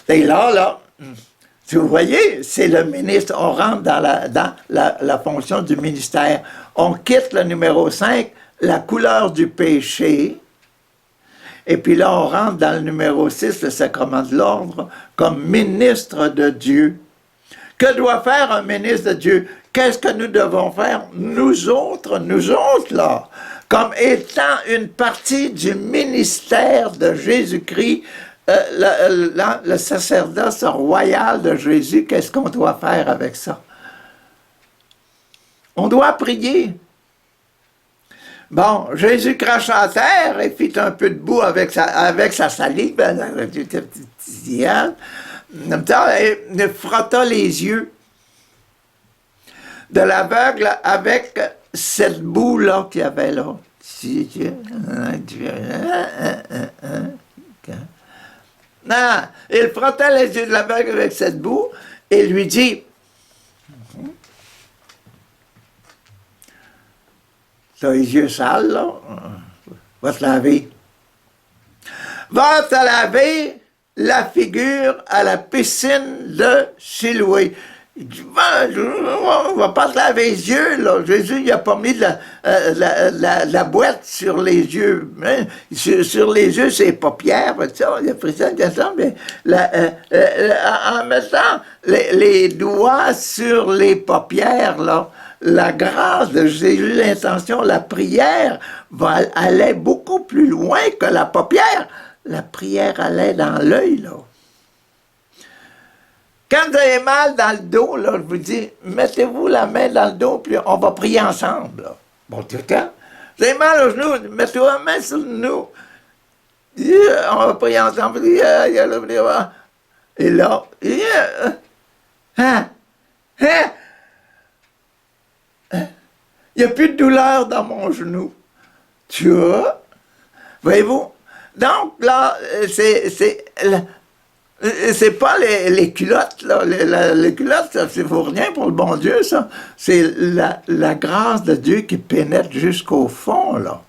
Et là, vous voyez, c'est le ministre. On rentre dans la fonction du ministère. On quitte le numéro 5, la couleur du péché. Et puis là, on rentre dans le numéro 6, le sacrement de l'ordre, comme ministre de Dieu. Que doit faire un ministre de Dieu? Qu'est-ce que nous devons faire? Nous autres, là, comme étant une partie du ministère de Jésus-Christ, le sacerdoce royal de Jésus, qu'est-ce qu'on doit faire avec ça? On doit prier. Bon, Jésus cracha à terre et fit un peu de boue avec sa salive, et frotta les yeux de l'aveugle avec cette boue-là qu'il y avait là. Non, il frottait les yeux de l'aveugle avec cette boue et lui dit, t'as les yeux sales, là? Va te laver. Va te laver la figure à la piscine de Siloué. Il dit, on va pas te laver les yeux, là. Jésus, il n'a pas mis la boîte sur les yeux. Hein? Sur les yeux, c'est les paupières, ça, il a pris ça, mais en mettant les doigts sur les paupières, là, la grâce de Jésus, l'intention, la prière allait beaucoup plus loin que la paupière. La prière allait dans l'œil, là. Quand vous avez mal dans le dos, là, je vous dis, mettez-vous la main dans le dos, puis on va prier ensemble. Là. Bon, tout le temps. Vous avez mal au genou, mettez-vous la main sur le genou. On va prier ensemble. Et là, Hein? Hein? Il n'y a plus de douleur dans mon genou. Tu vois? Voyez-vous? Donc, là, c'est pas les culottes, là. Les culottes, ça ne vaut rien pour le bon Dieu, ça. C'est la grâce de Dieu qui pénètre jusqu'au fond, là.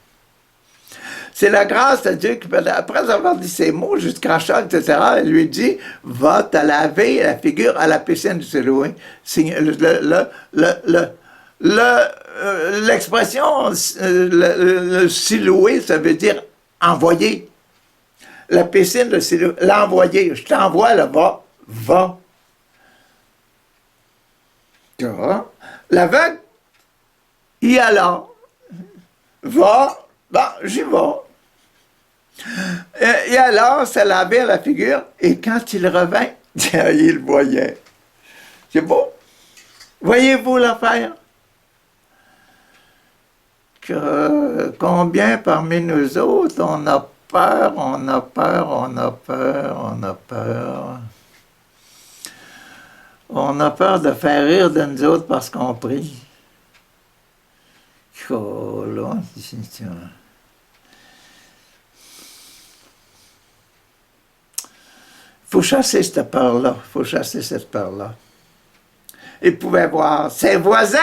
C'est la grâce de Dieu qui pénètre. Après avoir dit ces mots, jusqu'à Charles, etc., il lui dit, va te laver la figure à la piscine du Siloé. L'expression le Siloé, ça veut dire envoyer. La piscine de Siloé, l'envoyer. Je t'envoie là-bas, va. Tu vois? L'aveugle, y alla. Va, ben, j'y vais. Et alors, ça lavait la figure, et quand il revint, il voyait. C'est beau. Voyez-vous l'affaire? Combien parmi nous autres, on a peur, on a peur, on a peur, on a peur. On a peur de faire rire de nous autres parce qu'on prie. Oh là, c'est... Il faut chasser cette peur-là. Il faut chasser cette peur-là. Il pouvait voir ses voisins.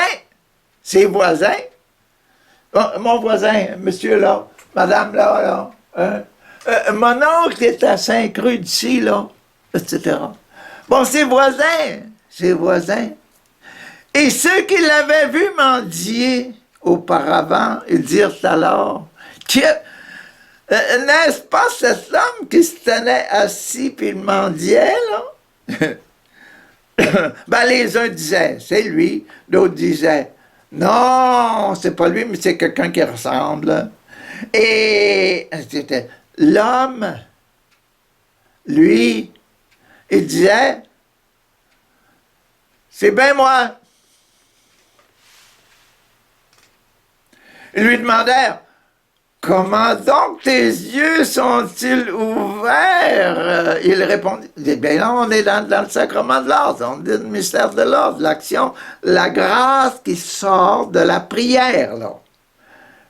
Oh, mon voisin, monsieur là, madame là, mon oncle est à Saint-Creux d'ici, là, etc. Bon, ses voisins. Et ceux qui l'avaient vu mendier auparavant, ils dirent alors, n'est-ce pas cet homme qui se tenait assis puis il mendiait, là? Ben, les uns disaient, c'est lui. D'autres disaient, non, c'est pas lui, mais c'est quelqu'un qui ressemble. Et c'était l'homme, lui, il disait, c'est bien moi. Ils lui demandèrent, comment donc tes yeux sont-ils ouverts? Il répondit, bien là, on est dans le sacrement de l'ordre, on dit le mystère de l'ordre, l'action, la grâce qui sort de la prière, là.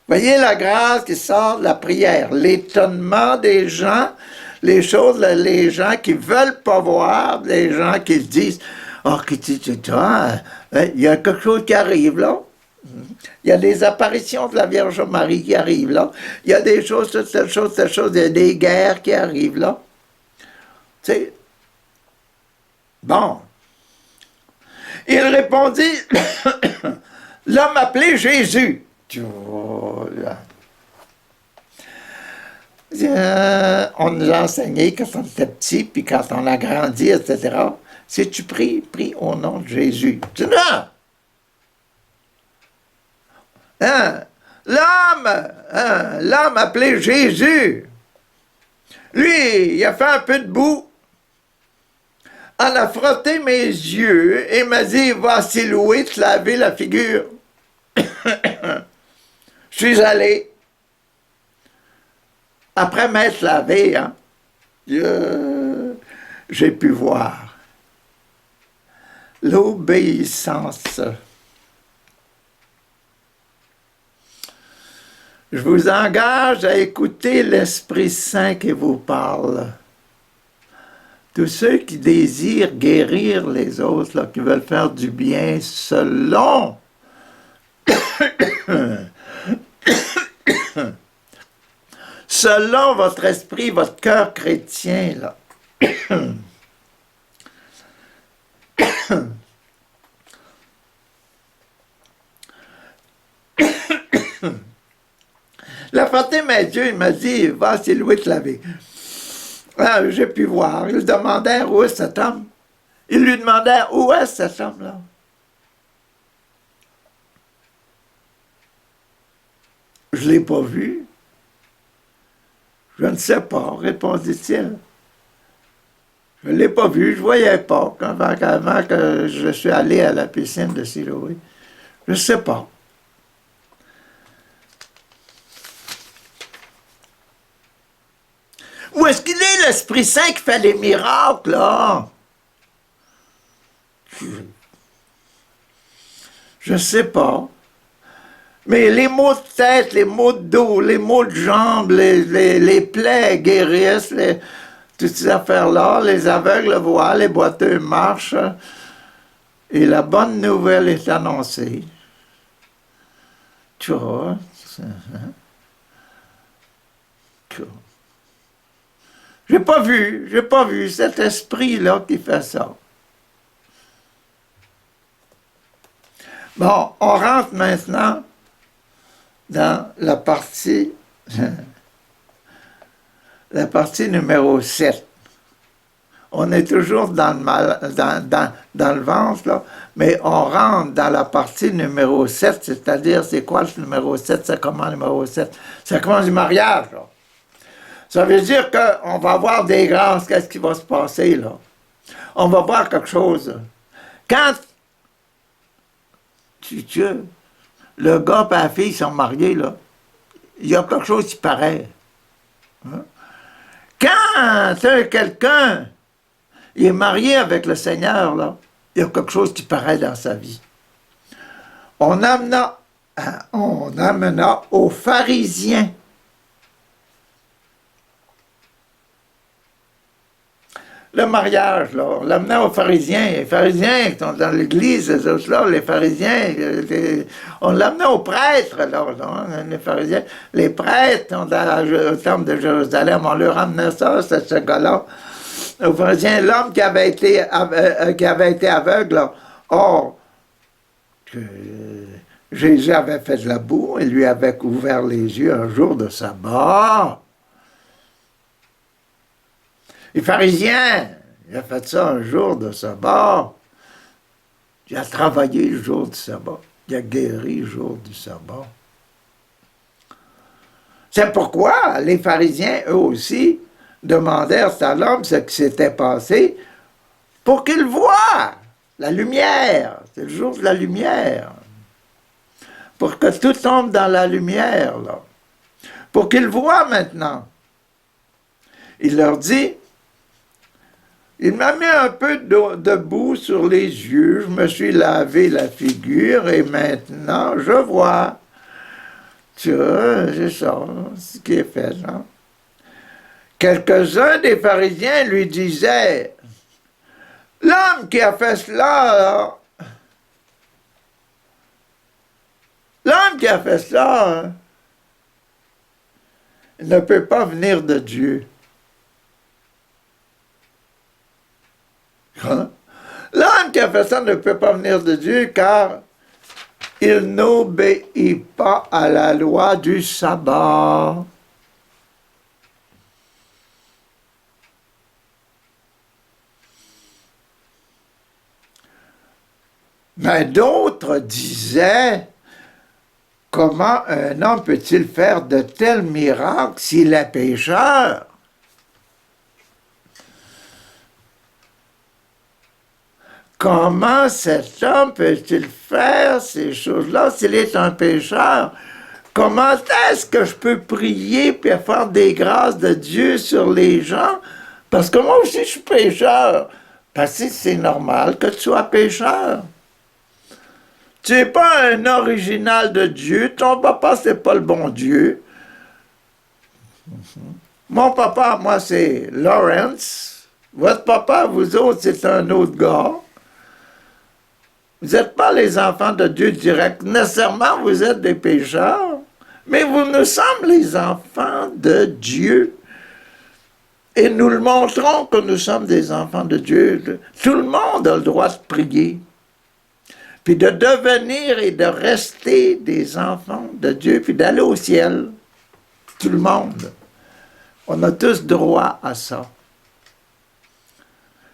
Voyez la grâce qui sort de la prière, l'étonnement des gens, les choses, les gens qui ne veulent pas voir, les gens qui se disent, oh, il y a quelque chose qui arrive, là. Il y a des apparitions de la Vierge Marie qui arrivent là. Il y a des choses, telle chose, il y a des guerres qui arrivent là. Tu sais. Bon. Il répondit, l'homme appelé Jésus. On nous a enseigné quand on était petit, puis quand on a grandi, etc. Si tu pries, prie au nom de Jésus. Tu vois? Hein? L'homme appelé Jésus, lui, il a fait un peu de boue, en a frotté mes yeux et m'a dit, va Siloué te laver la figure. Je suis allé. Après m'être lavé, hein, j'ai pu voir l'obéissance. Je vous engage à écouter l'Esprit Saint qui vous parle. Tous ceux qui désirent guérir les autres, là, qui veulent faire du bien selon selon votre esprit, votre cœur chrétien, là. La frotté mes yeux, il m'a dit, va, c'est Louis te laver. Ah, j'ai pu voir. Ils demandèrent où est cet homme. Ils lui demandèrent où est cet homme-là. Je ne l'ai pas vu. Je ne sais pas, répondit-il. Je ne l'ai pas vu, je ne voyais pas avant que je suis allé à la piscine de Siloé. Je ne sais pas. Où est-ce qu'il est, l'Esprit Saint qui fait les miracles, là? Je ne sais pas. Mais les maux de tête, les maux de dos, les maux de jambes, les plaies guérissent, toutes ces affaires-là, les aveugles voient, les boiteux marchent, et la bonne nouvelle est annoncée. Tu vois, j'ai pas vu cet esprit-là qui fait ça. Bon, on rentre maintenant dans la partie numéro 7. On est toujours dans le ventre, là, mais on rentre dans la partie numéro 7, c'est-à-dire, c'est quoi le numéro 7? C'est comment le numéro 7? C'est comment du mariage, là. Ça veut dire qu'on va avoir des grâces. Qu'est-ce qui va se passer, là? On va voir quelque chose. Quand le gars et la fille sont mariés, là, il y a quelque chose qui paraît. Hein? Quand quelqu'un est marié avec le Seigneur, là, il y a quelque chose qui paraît dans sa vie. On amena aux pharisiens le mariage, là, on l'amenait aux pharisiens. Les pharisiens qui sont dans l'église, ces autres-là, les pharisiens, on l'amenait aux prêtres, là, les pharisiens. Les prêtres, au temple de Jérusalem, on leur amenait ça, ce gars-là. Aux pharisiens, l'homme qui avait été aveugle, là. Or, Jésus avait fait de la boue et lui avait ouvert les yeux un jour de sabbat. Les pharisiens, il a fait ça un jour de sabbat. Il a travaillé le jour du sabbat. Il a guéri le jour du sabbat. C'est pourquoi les pharisiens, eux aussi, demandèrent à l'homme ce qui s'était passé pour qu'il voie la lumière. C'est le jour de la lumière. Pour que tout tombe dans la lumière, là. Pour qu'il voie maintenant. Il leur dit, il m'a mis un peu de boue sur les yeux, je me suis lavé la figure et maintenant je vois. Tu vois, c'est ça, ce qui est fait, là. Quelques-uns des pharisiens lui disaient, l'homme qui a fait cela, là, l'homme qui a fait cela, il ne peut pas venir de Dieu. Hein? L'homme qui a fait ça ne peut pas venir de Dieu car il n'obéit pas à la loi du sabbat. Mais d'autres disaient, comment un homme peut-il faire de tels miracles s'il est pécheur? Comment cet homme peut-il faire ces choses-là s'il est un pécheur? Comment est-ce que je peux prier et faire des grâces de Dieu sur les gens? Parce que moi aussi, je suis pécheur. Parce que c'est normal que tu sois pécheur. Tu n'es pas un original de Dieu. Ton papa, c'est pas le bon Dieu. Mon papa, moi, c'est Lawrence. Votre papa, vous autres, c'est un autre gars. Vous n'êtes pas les enfants de Dieu direct. Nécessairement, vous êtes des pécheurs, mais nous sommes les enfants de Dieu. Et nous le montrons que nous sommes des enfants de Dieu. Tout le monde a le droit de prier, puis de devenir et de rester des enfants de Dieu, puis d'aller au ciel. Tout le monde. On a tous droit à ça.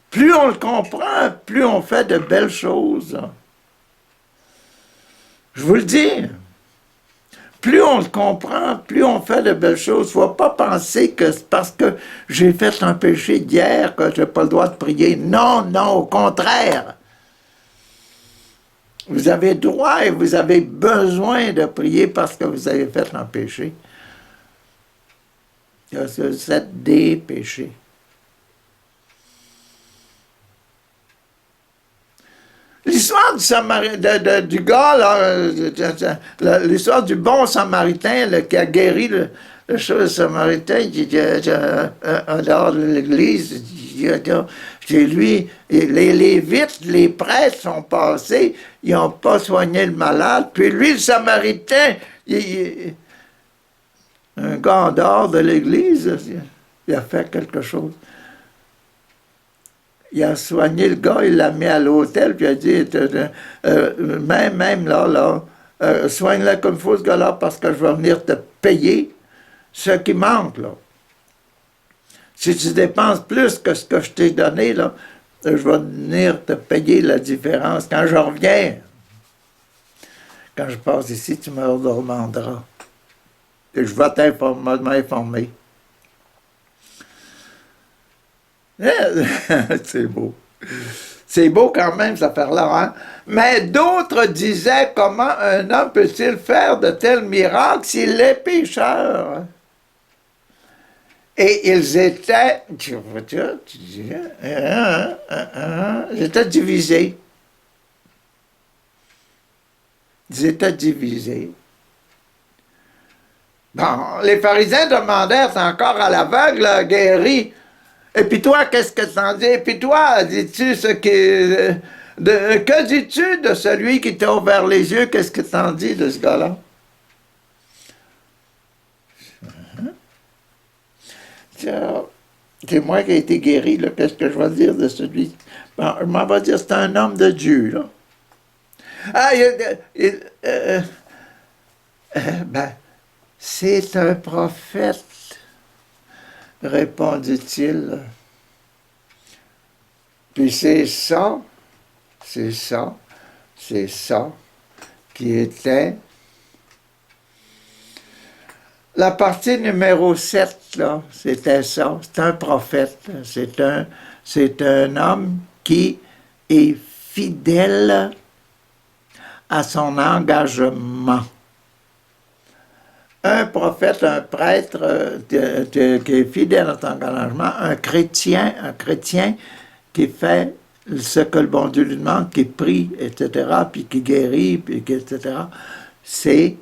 Plus on le comprend, plus on fait de belles choses. Je vous le dis, plus on le comprend, plus on fait de belles choses. Il ne faut pas penser que c'est parce que j'ai fait un péché d'hier que je n'ai pas le droit de prier. Non, non, au contraire. Vous avez droit et vous avez besoin de prier parce que vous avez fait un péché. Vous êtes des péchés. L'histoire du gars, l'histoire du bon Samaritain là, qui a guéri le chose Samaritain, en dehors de l'église, chez lui, les Lévites, les prêtres sont passés, ils n'ont pas soigné le malade, puis lui, le Samaritain, un gars en dehors de l'église, il a fait quelque chose. Il a soigné le gars, il l'a mis à l'hôtel, puis il a dit, même là, soigne-le comme il faut ce gars-là, parce que je vais venir te payer ce qui manque, là. Si tu dépenses plus que ce que je t'ai donné, là, je vais venir te payer la différence. Quand je reviens, quand je passe ici, tu me demanderas. Et je vais m'informer. C'est beau. C'est beau quand même, cette affaire-là, hein? Mais d'autres disaient, comment un homme peut-il faire de tels miracles s'il est pécheur? Et ils étaient, ils étaient divisés. Ils étaient divisés. Bon, les pharisiens demandèrent encore à l'aveugle guéri. Et puis toi, qu'est-ce que t'en dis? Et puis toi, dis-tu ce qui... que dis-tu de celui qui t'a ouvert les yeux? Qu'est-ce que t'en dis de ce gars-là? C'est moi qui ai été guéri, là. Qu'est-ce que je vais dire de celui? Bon, je m'en vais dire, c'est un homme de Dieu, là. Ah, ben, c'est un prophète, répondit-il. Puis c'est ça qui était la partie numéro 7, là, c'était ça. C'est un prophète. C'est un homme qui est fidèle à son engagement. Un prophète, un prêtre qui est fidèle à son engagement, un chrétien qui fait ce que le bon Dieu lui demande, qui prie, etc., puis qui guérit, puis etc., c'est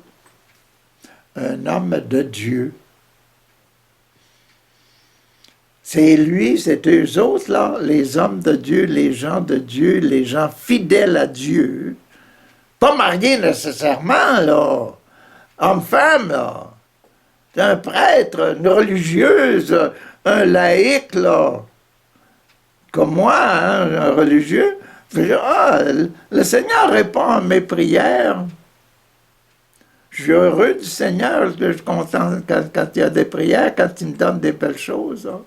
un homme de Dieu. C'est lui, c'est eux autres, là, les hommes de Dieu, les gens de Dieu, les gens fidèles à Dieu. Pas mariés nécessairement, là. Homme-femme, là. C'est un prêtre, une religieuse, un laïc, là. Comme moi, hein, un religieux. Je dis, le Seigneur répond à mes prières. Je suis heureux du Seigneur, je suis content quand il y a des prières, quand il me donne des belles choses. Hein.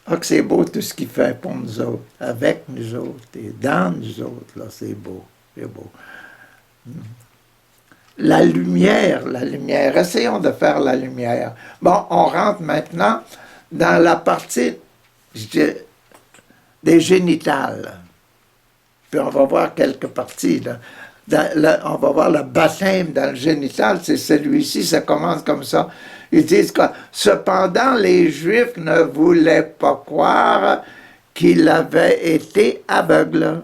Ah, que c'est beau tout ce qu'il fait pour nous autres, avec nous autres et dans nous autres. Là, c'est beau, c'est beau. La lumière. Essayons de faire la lumière. Bon, on rentre maintenant dans la partie des génitales. Puis on va voir quelques parties. On va voir le baptême dans le génital, c'est celui-ci, ça commence comme ça. Ils disent que cependant les Juifs ne voulaient pas croire qu'il avait été aveugle.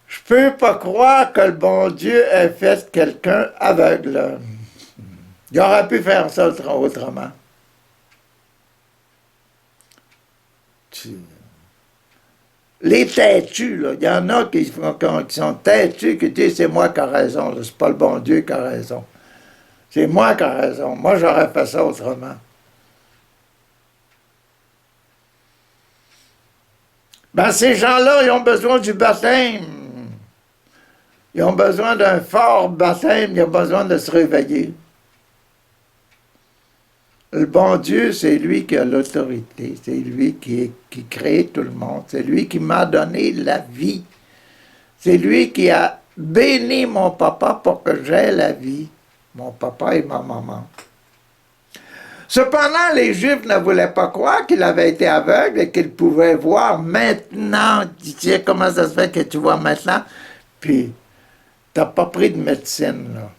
Je peux pas croire que le bon Dieu ait fait quelqu'un aveugle. Il aurait pu faire ça autrement. Les têtus, là, il y en a qui sont têtus, qui disent c'est moi qui ai raison, c'est pas le bon Dieu qui a raison. C'est moi qui ai raison. Moi, j'aurais fait ça autrement. Ben, ces gens-là, ils ont besoin du baptême. Ils ont besoin d'un fort baptême, ils ont besoin de se réveiller. Le bon Dieu, c'est lui qui a l'autorité, c'est lui qui crée tout le monde, c'est lui qui m'a donné la vie. C'est lui qui a béni mon papa pour que j'aie la vie, mon papa et ma maman. Cependant, les Juifs ne voulaient pas croire qu'il avait été aveugle et qu'il pouvait voir maintenant. Tu sais comment ça se fait que tu vois maintenant? Puis, tu n'as pas pris de médecine, là.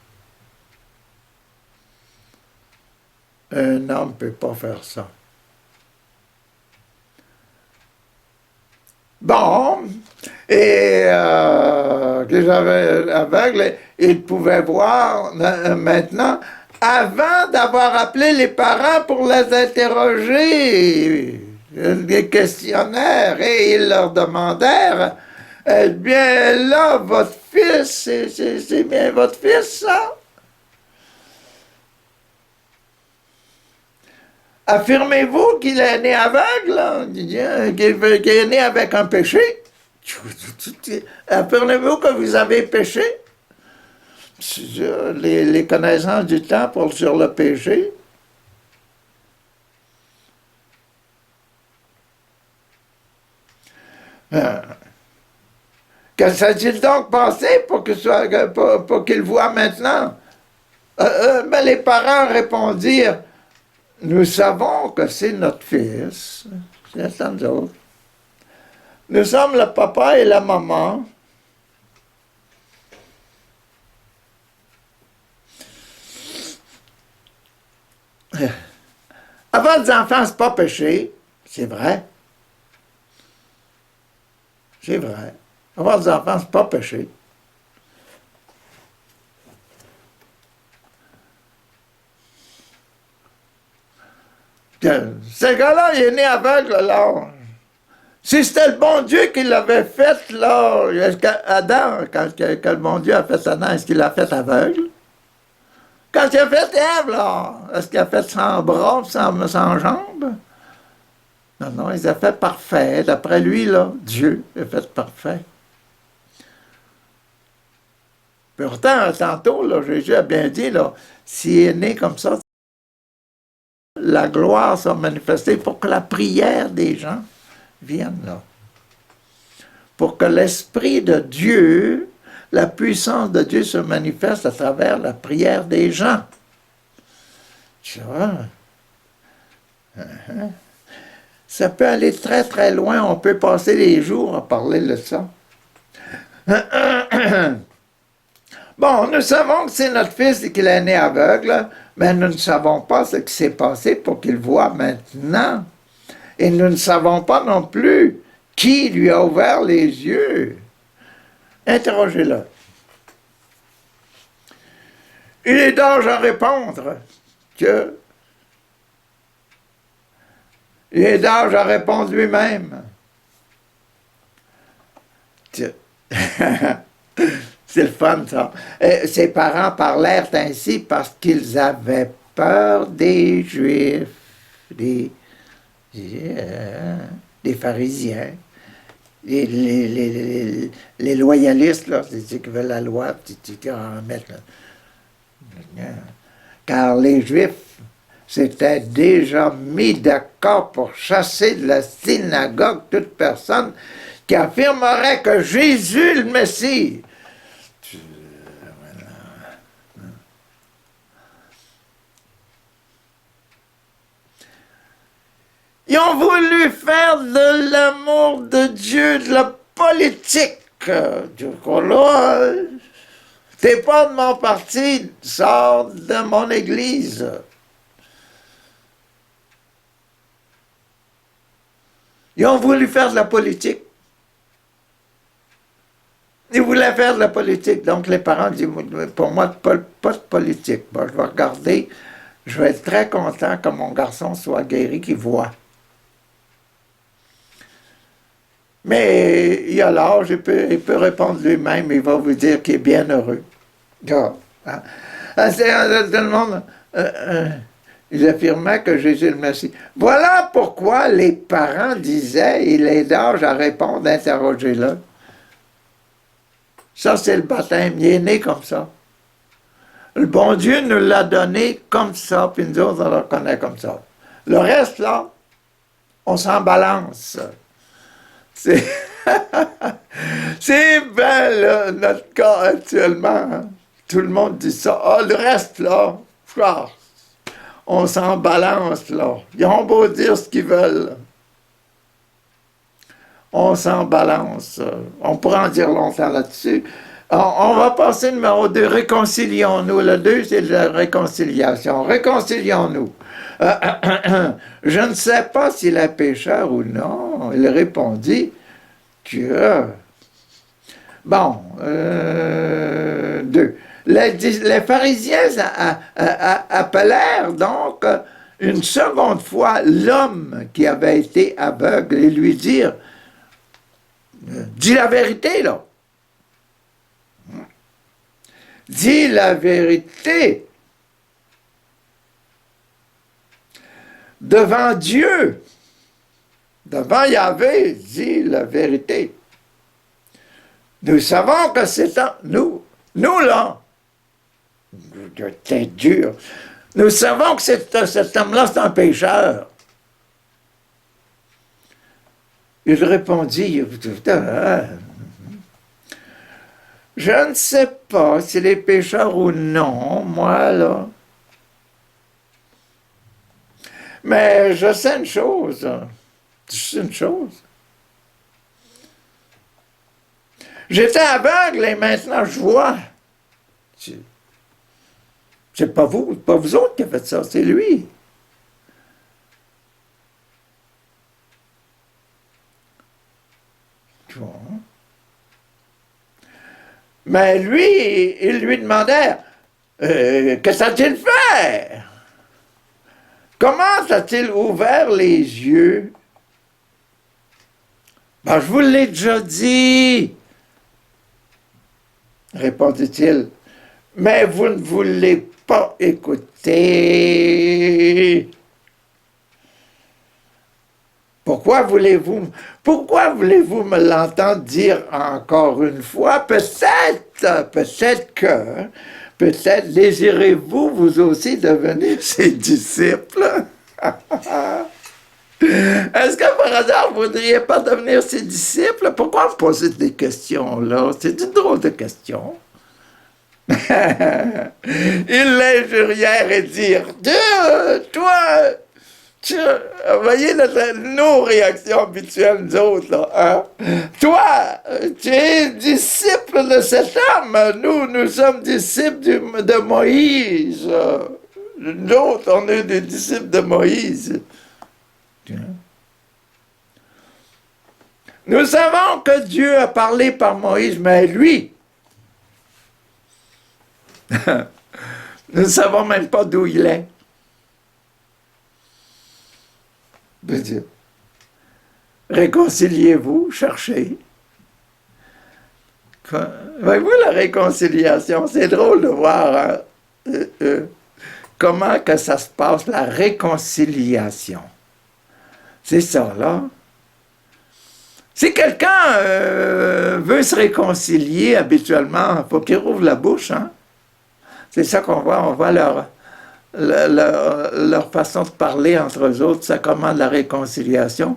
Un homme ne peut pas faire ça. Bon, et que j'avais aveugle, il pouvait voir maintenant, avant d'avoir appelé les parents pour les interroger, des questionnaires, et ils leur demandèrent, eh bien là, votre fils, c'est bien votre fils, ça? Affirmez-vous qu'il est né aveugle, qu'il est né avec un péché? Affirmez-vous que vous avez péché? Les connaissances du temps sur le péché. Que s'est-il donc passé pour qu'il voit maintenant? Mais les parents répondirent, nous savons que c'est notre fils. C'est nous autres. Nous sommes le papa et la maman. Avoir des enfants, c'est pas péché. C'est vrai. C'est vrai. Avoir des enfants, c'est pas péché. Ce gars-là, il est né aveugle, là. Si c'était le bon Dieu qui l'avait fait, là, Adam, quand le bon Dieu a fait Adam, est-ce qu'il l'a fait aveugle? Quand il a fait Ève, là, est-ce qu'il a fait sans bras, sans jambes? Non, non, il a fait parfait. D'après lui, là, Dieu a fait parfait. Pourtant, tantôt, là, Jésus a bien dit, là, s'il est né comme ça, la gloire sera manifestée pour que la prière des gens vienne là. Pour que l'Esprit de Dieu, la puissance de Dieu se manifeste à travers la prière des gens. Tu vois? Ça peut aller très très loin, on peut passer les jours à parler de ça. Bon, nous savons que c'est notre fils et qu'il est né aveugle, mais nous ne savons pas ce qui s'est passé pour qu'il voie maintenant. Et nous ne savons pas non plus qui lui a ouvert les yeux. Interrogez-le. Il est d'âge à répondre que... Il est d'âge à répondre lui-même. C'est le fun, ça. Ses parents parlèrent ainsi parce qu'ils avaient peur des Juifs, des pharisiens, les loyalistes, là, c'est ceux qui veulent la loi, qui en mettent, là. Car les Juifs s'étaient déjà mis d'accord pour chasser de la synagogue toute personne qui affirmerait que Jésus le Messie. Ils ont voulu faire de l'amour de Dieu de la politique. Du coup, là, t'es pas de mon parti, sors de mon église. Ils ont voulu faire de la politique. Ils voulaient faire de la politique. Donc les parents disent, pour moi, pas de politique. Bon, je vais regarder, je vais être très content que mon garçon soit guéri, qu'il voit. Mais il a l'âge, il peut répondre lui-même, il va vous dire qu'il est bien heureux. Hein? Tout le monde, ils affirmaient que Jésus est le Messie. Voilà pourquoi les parents disaient, il est d'âge à répondre, interrogez-le. Ça, c'est le baptême, il est né comme ça. Le bon Dieu nous l'a donné comme ça, puis nous autres, on le reconnaît comme ça. Le reste, là, on s'en balance. C'est bien là, notre cas actuellement. Hein. Tout le monde dit ça. Ah, le reste, là, on s'en balance, là. Ils ont beau dire ce qu'ils veulent. On s'en balance. On pourrait en dire longtemps là-dessus. On va passer numéro 2, réconcilions-nous. Le 2, c'est la réconciliation. Réconcilions-nous. Je ne sais pas s'il est pécheur ou non. Il répondit, que... Bon, deux. Les pharisiens appelèrent donc une seconde fois l'homme qui avait été aveugle et lui dirent, dis la vérité, là. Dis la vérité. Devant Dieu, devant Yahvé, dis la vérité. Nous savons que c'est nous là, de tête dure, nous savons que cet homme-là, c'est un pécheur. Il répondit, je ne sais pas s'il est pécheur ou non, moi, là. Mais je sais une chose. J'étais aveugle et maintenant je vois. C'est pas vous autres qui avez fait ça, c'est lui. Tu vois? Mais lui, il lui demandait, qu'est-ce a-t-il fait? Comment a-t-il ouvert les yeux? Ben, je vous l'ai déjà dit, répondit-il, mais vous ne voulez pas écouter. Pourquoi voulez-vous me l'entendre dire encore une fois? Peut-être désirez-vous vous aussi devenir ses disciples? Est-ce que par hasard vous ne voudriez pas devenir ses disciples? Pourquoi vous posez des questions là? C'est une drôle de question. Ils l'injurièrent et dirent, toi, vous voyez nos réactions habituelles, nous autres, là, hein? Toi, tu es disciple de cet homme. Nous sommes disciples de Moïse. Nous autres, on est des disciples de Moïse. Nous savons que Dieu a parlé par Moïse, mais lui, nous ne savons même pas d'où il est. De Dieu. Réconciliez-vous, cherchez. Voyez-vous la réconciliation? C'est drôle de voir comment que ça se passe, la réconciliation. C'est ça, là. Si quelqu'un veut se réconcilier, habituellement, il faut qu'il rouvre la bouche, hein? C'est ça qu'on voit. On voit leur façon de parler entre eux autres, ça commande la réconciliation.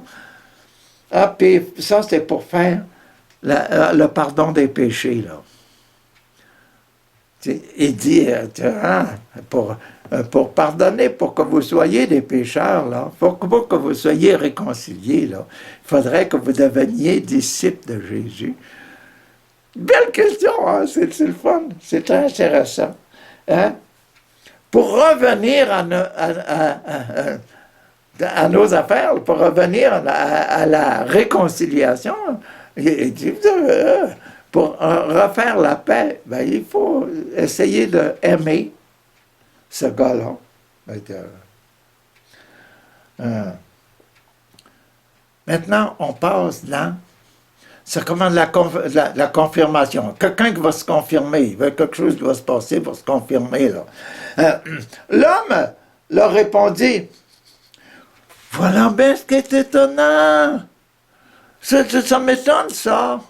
Ah, puis ça, c'est pour faire le pardon des péchés, là. Il dit, pour pardonner, pour que vous soyez des pécheurs, là, pour que vous soyez réconciliés, là, il faudrait que vous deveniez disciples de Jésus. Belle question, hein? C'est le fun, c'est très intéressant. Hein? Pour revenir à nos affaires, pour revenir à la réconciliation, il dit, pour refaire la paix, ben, il faut essayer d'aimer ce gars-là. Maintenant, on passe dans ça commande la confirmation. Quelqu'un qui va se confirmer, il veut quelque chose qui va se passer pour se confirmer. Là. L'homme leur répondit, voilà bien ce qui est étonnant. Ça m'étonne, ça.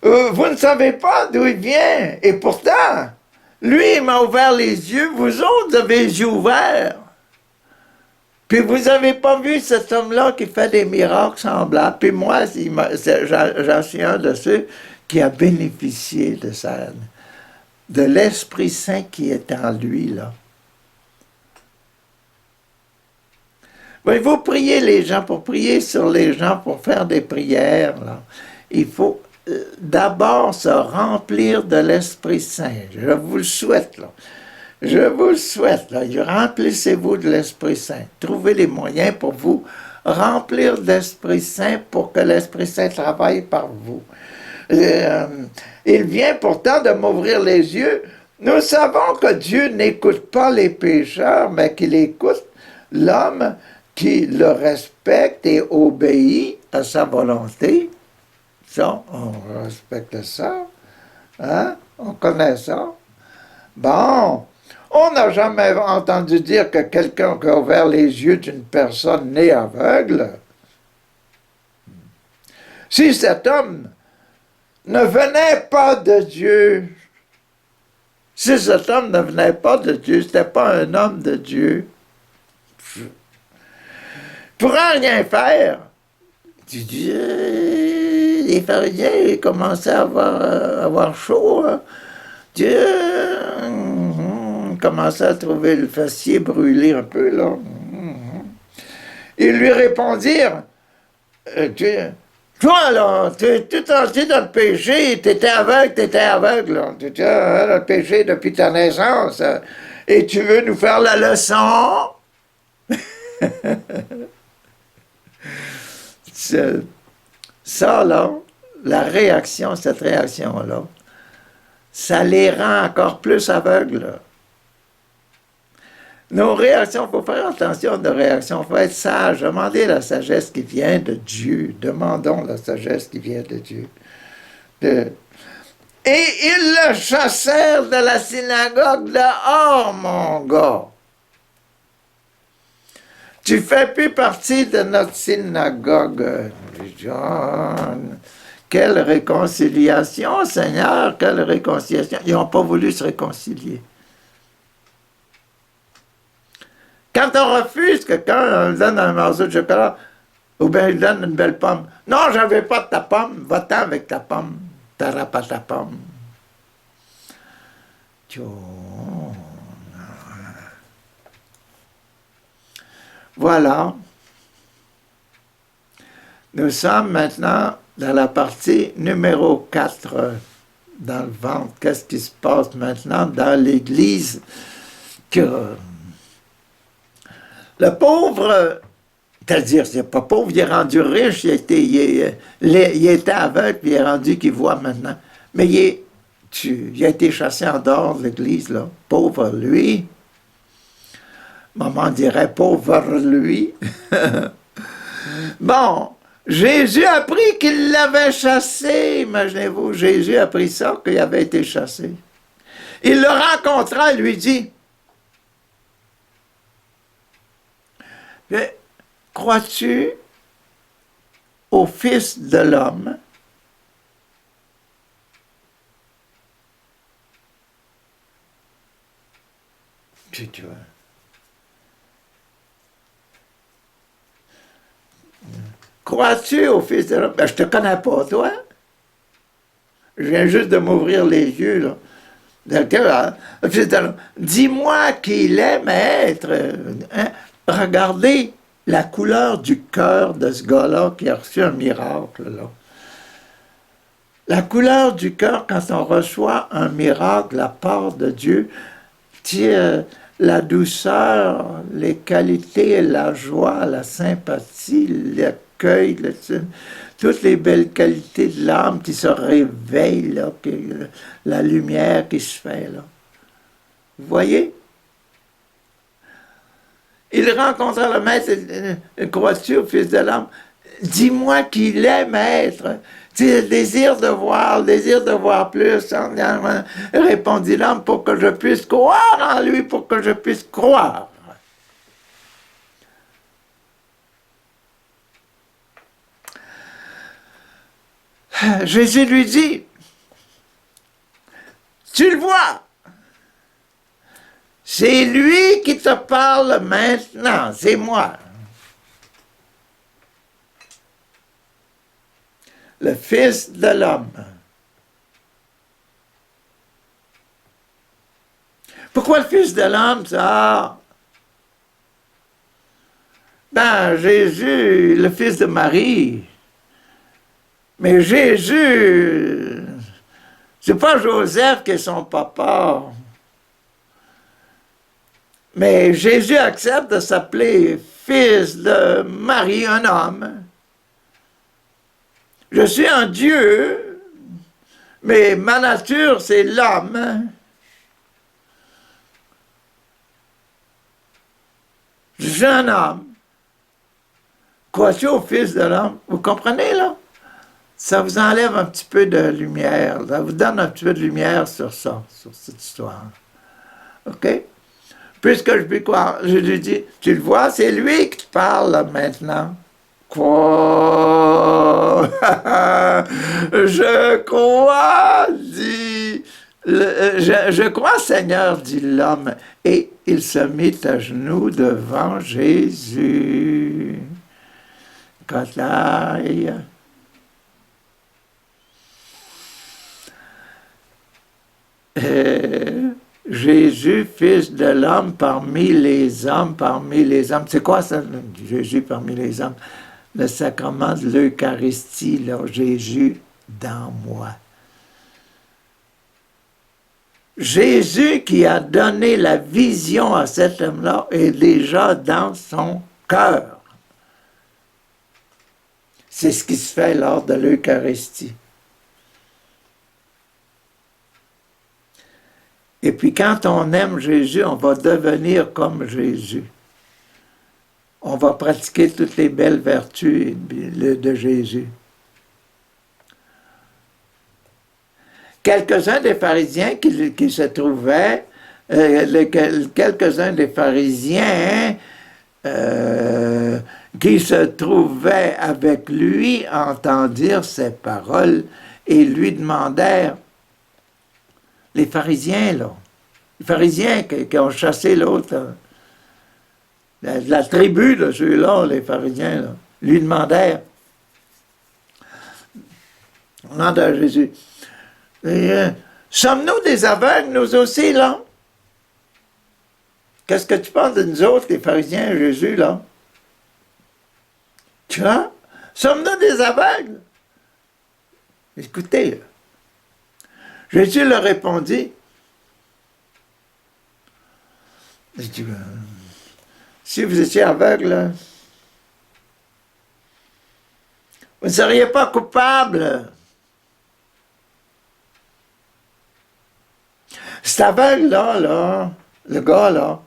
Vous ne savez pas d'où il vient. Et pourtant, lui, il m'a ouvert les yeux, vous autres avez les yeux ouverts. Puis vous n'avez pas vu cet homme-là qui fait des miracles semblables. Puis moi, j'en suis un de ceux qui a bénéficié de l'Esprit Saint qui est en lui, là. Voyez-vous, prier les gens, pour prier sur les gens, pour faire des prières, là, il faut d'abord se remplir de l'Esprit Saint. Je vous le souhaite, là. Je vous le souhaite, là. Remplissez-vous de l'Esprit Saint. Trouvez les moyens pour vous remplir d'Esprit Saint pour que l'Esprit Saint travaille par vous. Il vient pourtant de m'ouvrir les yeux. Nous savons que Dieu n'écoute pas les pécheurs, mais qu'il écoute l'homme qui le respecte et obéit à sa volonté. Ça, on respecte ça. Hein? On connaît ça. Bon, on n'a jamais entendu dire que quelqu'un qui a ouvert les yeux d'une personne née aveugle. Si cet homme ne venait pas de Dieu, si cet homme ne venait pas de Dieu, c'était pas un homme de Dieu, pourrait rien faire. Tu dis, les pharisiens ils commençaient à avoir chaud. Hein. Dieu commençait à trouver le faciès brûlé un peu. Là. Ils lui répondirent, toi, là, tu es tout entier dans le péché, tu étais aveugle, là. Tu étais dans le péché depuis ta naissance, et tu veux nous faire la leçon? Ça, là, cette réaction-là, ça les rend encore plus aveugles. Nos réactions, il faut faire attention à nos réactions, il faut être sage, demandez la sagesse qui vient de Dieu, demandons la sagesse qui vient de Dieu. Et ils le chassèrent de la synagogue dehors, mon gars. Tu fais plus partie de notre synagogue. John, quelle réconciliation, Seigneur, quelle réconciliation. Ils n'ont pas voulu se réconcilier. Quand on refuse quelqu'un, on lui donne un morceau de chocolat, ou bien il lui donne une belle pomme. Non, je ne veux pas de ta pomme, va-t'en avec ta pomme. Tu n'auras pas ta pomme. Voilà. Nous sommes maintenant dans la partie numéro 4 dans le ventre. Qu'est-ce qui se passe maintenant dans l'Église? Que le pauvre, c'est-à-dire, c'est pas pauvre, il est rendu riche, il était aveugle, puis il est rendu qu'il voit maintenant. Mais il a été chassé en dehors de l'Église, là. Pauvre lui. Maman dirait pauvre lui. Bon, Jésus a appris qu'il l'avait chassé. Imaginez-vous, Jésus a appris ça, qu'il avait été chassé. Il le rencontra et lui dit, crois-tu au Fils de l'homme? Tu vois. Crois-tu au Fils de l'homme? Ben, je te connais pas, toi. Je viens juste de m'ouvrir les yeux, là. Dis-moi qui il est, maître. Hein? Regardez la couleur du cœur de ce gars-là qui a reçu un miracle, là. La couleur du cœur, quand on reçoit un miracle de la part de Dieu, la douceur, les qualités, la joie, la sympathie, l'accueil, toutes les belles qualités de l'âme qui se réveillent, là, la lumière qui se fait, là. Vous voyez? Il rencontra le maître, crois-tu au Fils de l'homme? Dis-moi qui il est, maître. Le désir de voir plus, répondit l'homme, pour que je puisse croire en lui, pour que je puisse croire. Jésus lui dit, tu le vois, c'est lui qui te parle maintenant, c'est moi. Le Fils de l'homme. Pourquoi le Fils de l'homme, ça? Ben, Jésus, le fils de Marie. Mais Jésus, c'est pas Joseph qui est son papa. Mais Jésus accepte de s'appeler fils de Marie, un homme. Je suis un Dieu, mais ma nature, c'est l'homme. Je suis un homme. Quoi-tu au fils de l'homme? Vous comprenez, là? Ça vous enlève un petit peu de lumière. Ça vous donne un petit peu de lumière sur ça, sur cette histoire. OK? Puisque je lui crois, je lui dis, tu le vois, c'est lui qui te parle là, maintenant. Quoi? Je crois, dit, je crois, Seigneur, dit l'homme. Et il se mit à genoux devant Jésus. Kotlaï. Jésus, fils de l'homme parmi les hommes, parmi les hommes. C'est quoi ça, Jésus parmi les hommes? Le sacrement de l'Eucharistie, là, Jésus dans moi. Jésus qui a donné la vision à cet homme-là est déjà dans son cœur. C'est ce qui se fait lors de l'Eucharistie. Et puis quand on aime Jésus, on va devenir comme Jésus. On va pratiquer toutes les belles vertus de Jésus. Quelques-uns des pharisiens qui se trouvaient, quelques-uns des pharisiens qui se trouvaient avec lui entendirent ces paroles et lui demandèrent, les pharisiens, là, les pharisiens qui ont chassé l'autre, la tribu de ceux-là, les pharisiens, là, lui demandèrent, au nom de Jésus, sommes-nous des aveugles, nous aussi, là? Qu'est-ce que tu penses de nous autres, les pharisiens, Jésus, là? Tu vois? Sommes-nous des aveugles? Écoutez, Jésus leur répondit, il dit, si vous étiez aveugle, vous ne seriez pas coupable. Cet aveugle-là, le gars-là,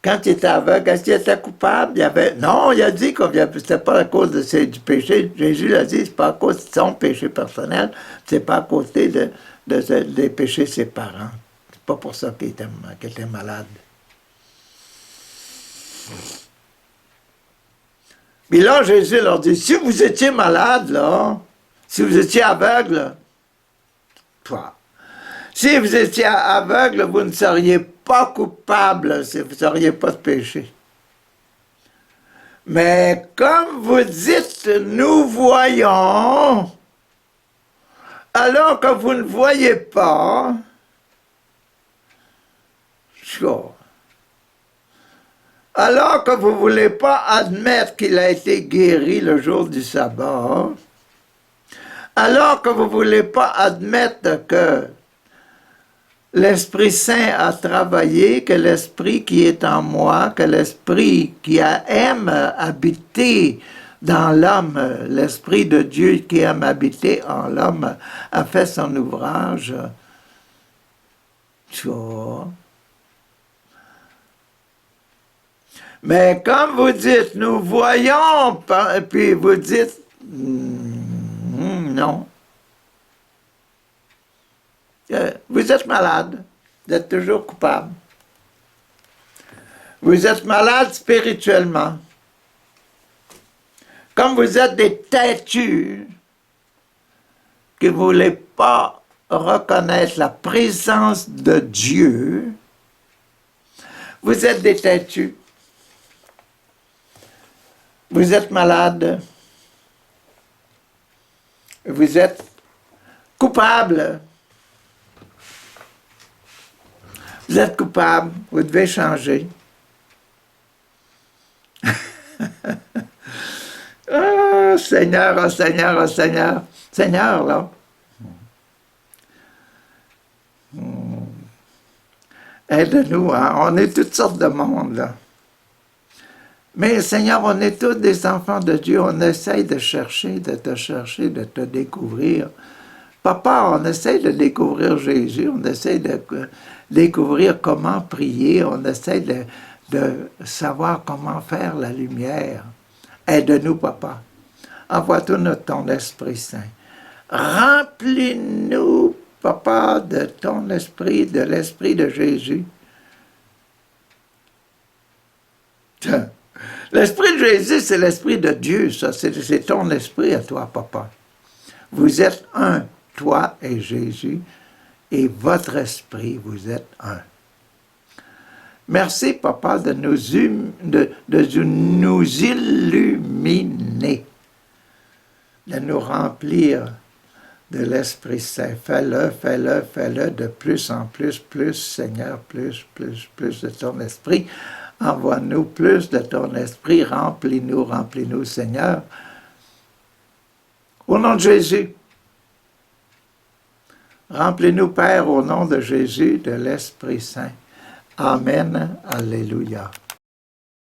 quand il était aveugle, est-ce qu'il était coupable? Non, il a dit que c'était pas à cause du péché. Jésus l'a dit, c'est pas à cause de son péché personnel, c'est pas à cause des péchés de ses parents. C'est pas pour ça qu'il était malade. Mais là, Jésus leur dit, si vous étiez malade, là, si vous étiez aveugle, si vous étiez aveugle, vous ne seriez pas coupable, vous n'auriez pas de péché. Mais comme vous dites, nous voyons, alors que vous ne voyez pas, alors que vous ne voulez pas admettre qu'il a été guéri le jour du sabbat, alors que vous ne voulez pas admettre que l'Esprit Saint a travaillé, que l'Esprit qui est en moi, que l'Esprit qui aime habiter dans l'homme, l'Esprit de Dieu qui aime habiter en l'homme, a fait son ouvrage. Tu vois? Mais comme vous dites, nous voyons, puis vous dites, non. Vous êtes malade, vous êtes toujours coupable. Vous êtes malade spirituellement. Comme vous êtes des têtus qui ne voulez pas reconnaître la présence de Dieu, vous êtes des têtus. Vous êtes malade. Vous êtes coupable. Vous êtes coupable, vous devez changer. Oh Seigneur, oh Seigneur, oh Seigneur. Seigneur, là. Aide-nous, hein? On est toutes sortes de monde, là. Mais Seigneur, on est tous des enfants de Dieu. On essaye de chercher, de te chercher, de te découvrir. Papa, on essaye de découvrir Jésus, on essaye de découvrir comment prier, on essaye de savoir comment faire la lumière. Aide-nous, Papa. Envoie-nous ton Esprit Saint. Remplis-nous, Papa, de ton esprit, de l'esprit de Jésus. L'esprit de Jésus, c'est l'esprit de Dieu, ça. C'est ton esprit à toi, Papa. Vous êtes un, toi et Jésus, et votre esprit, vous êtes un. Merci, Papa, de nous illuminer, de nous remplir de l'Esprit Saint. Fais-le, fais-le, fais-le de plus en plus, Seigneur, plus de ton esprit. Envoie-nous plus de ton esprit, remplis-nous, Seigneur. Au nom de Jésus, remplis-nous, Père, au nom de Jésus, de l'Esprit Saint. Amen. Alléluia.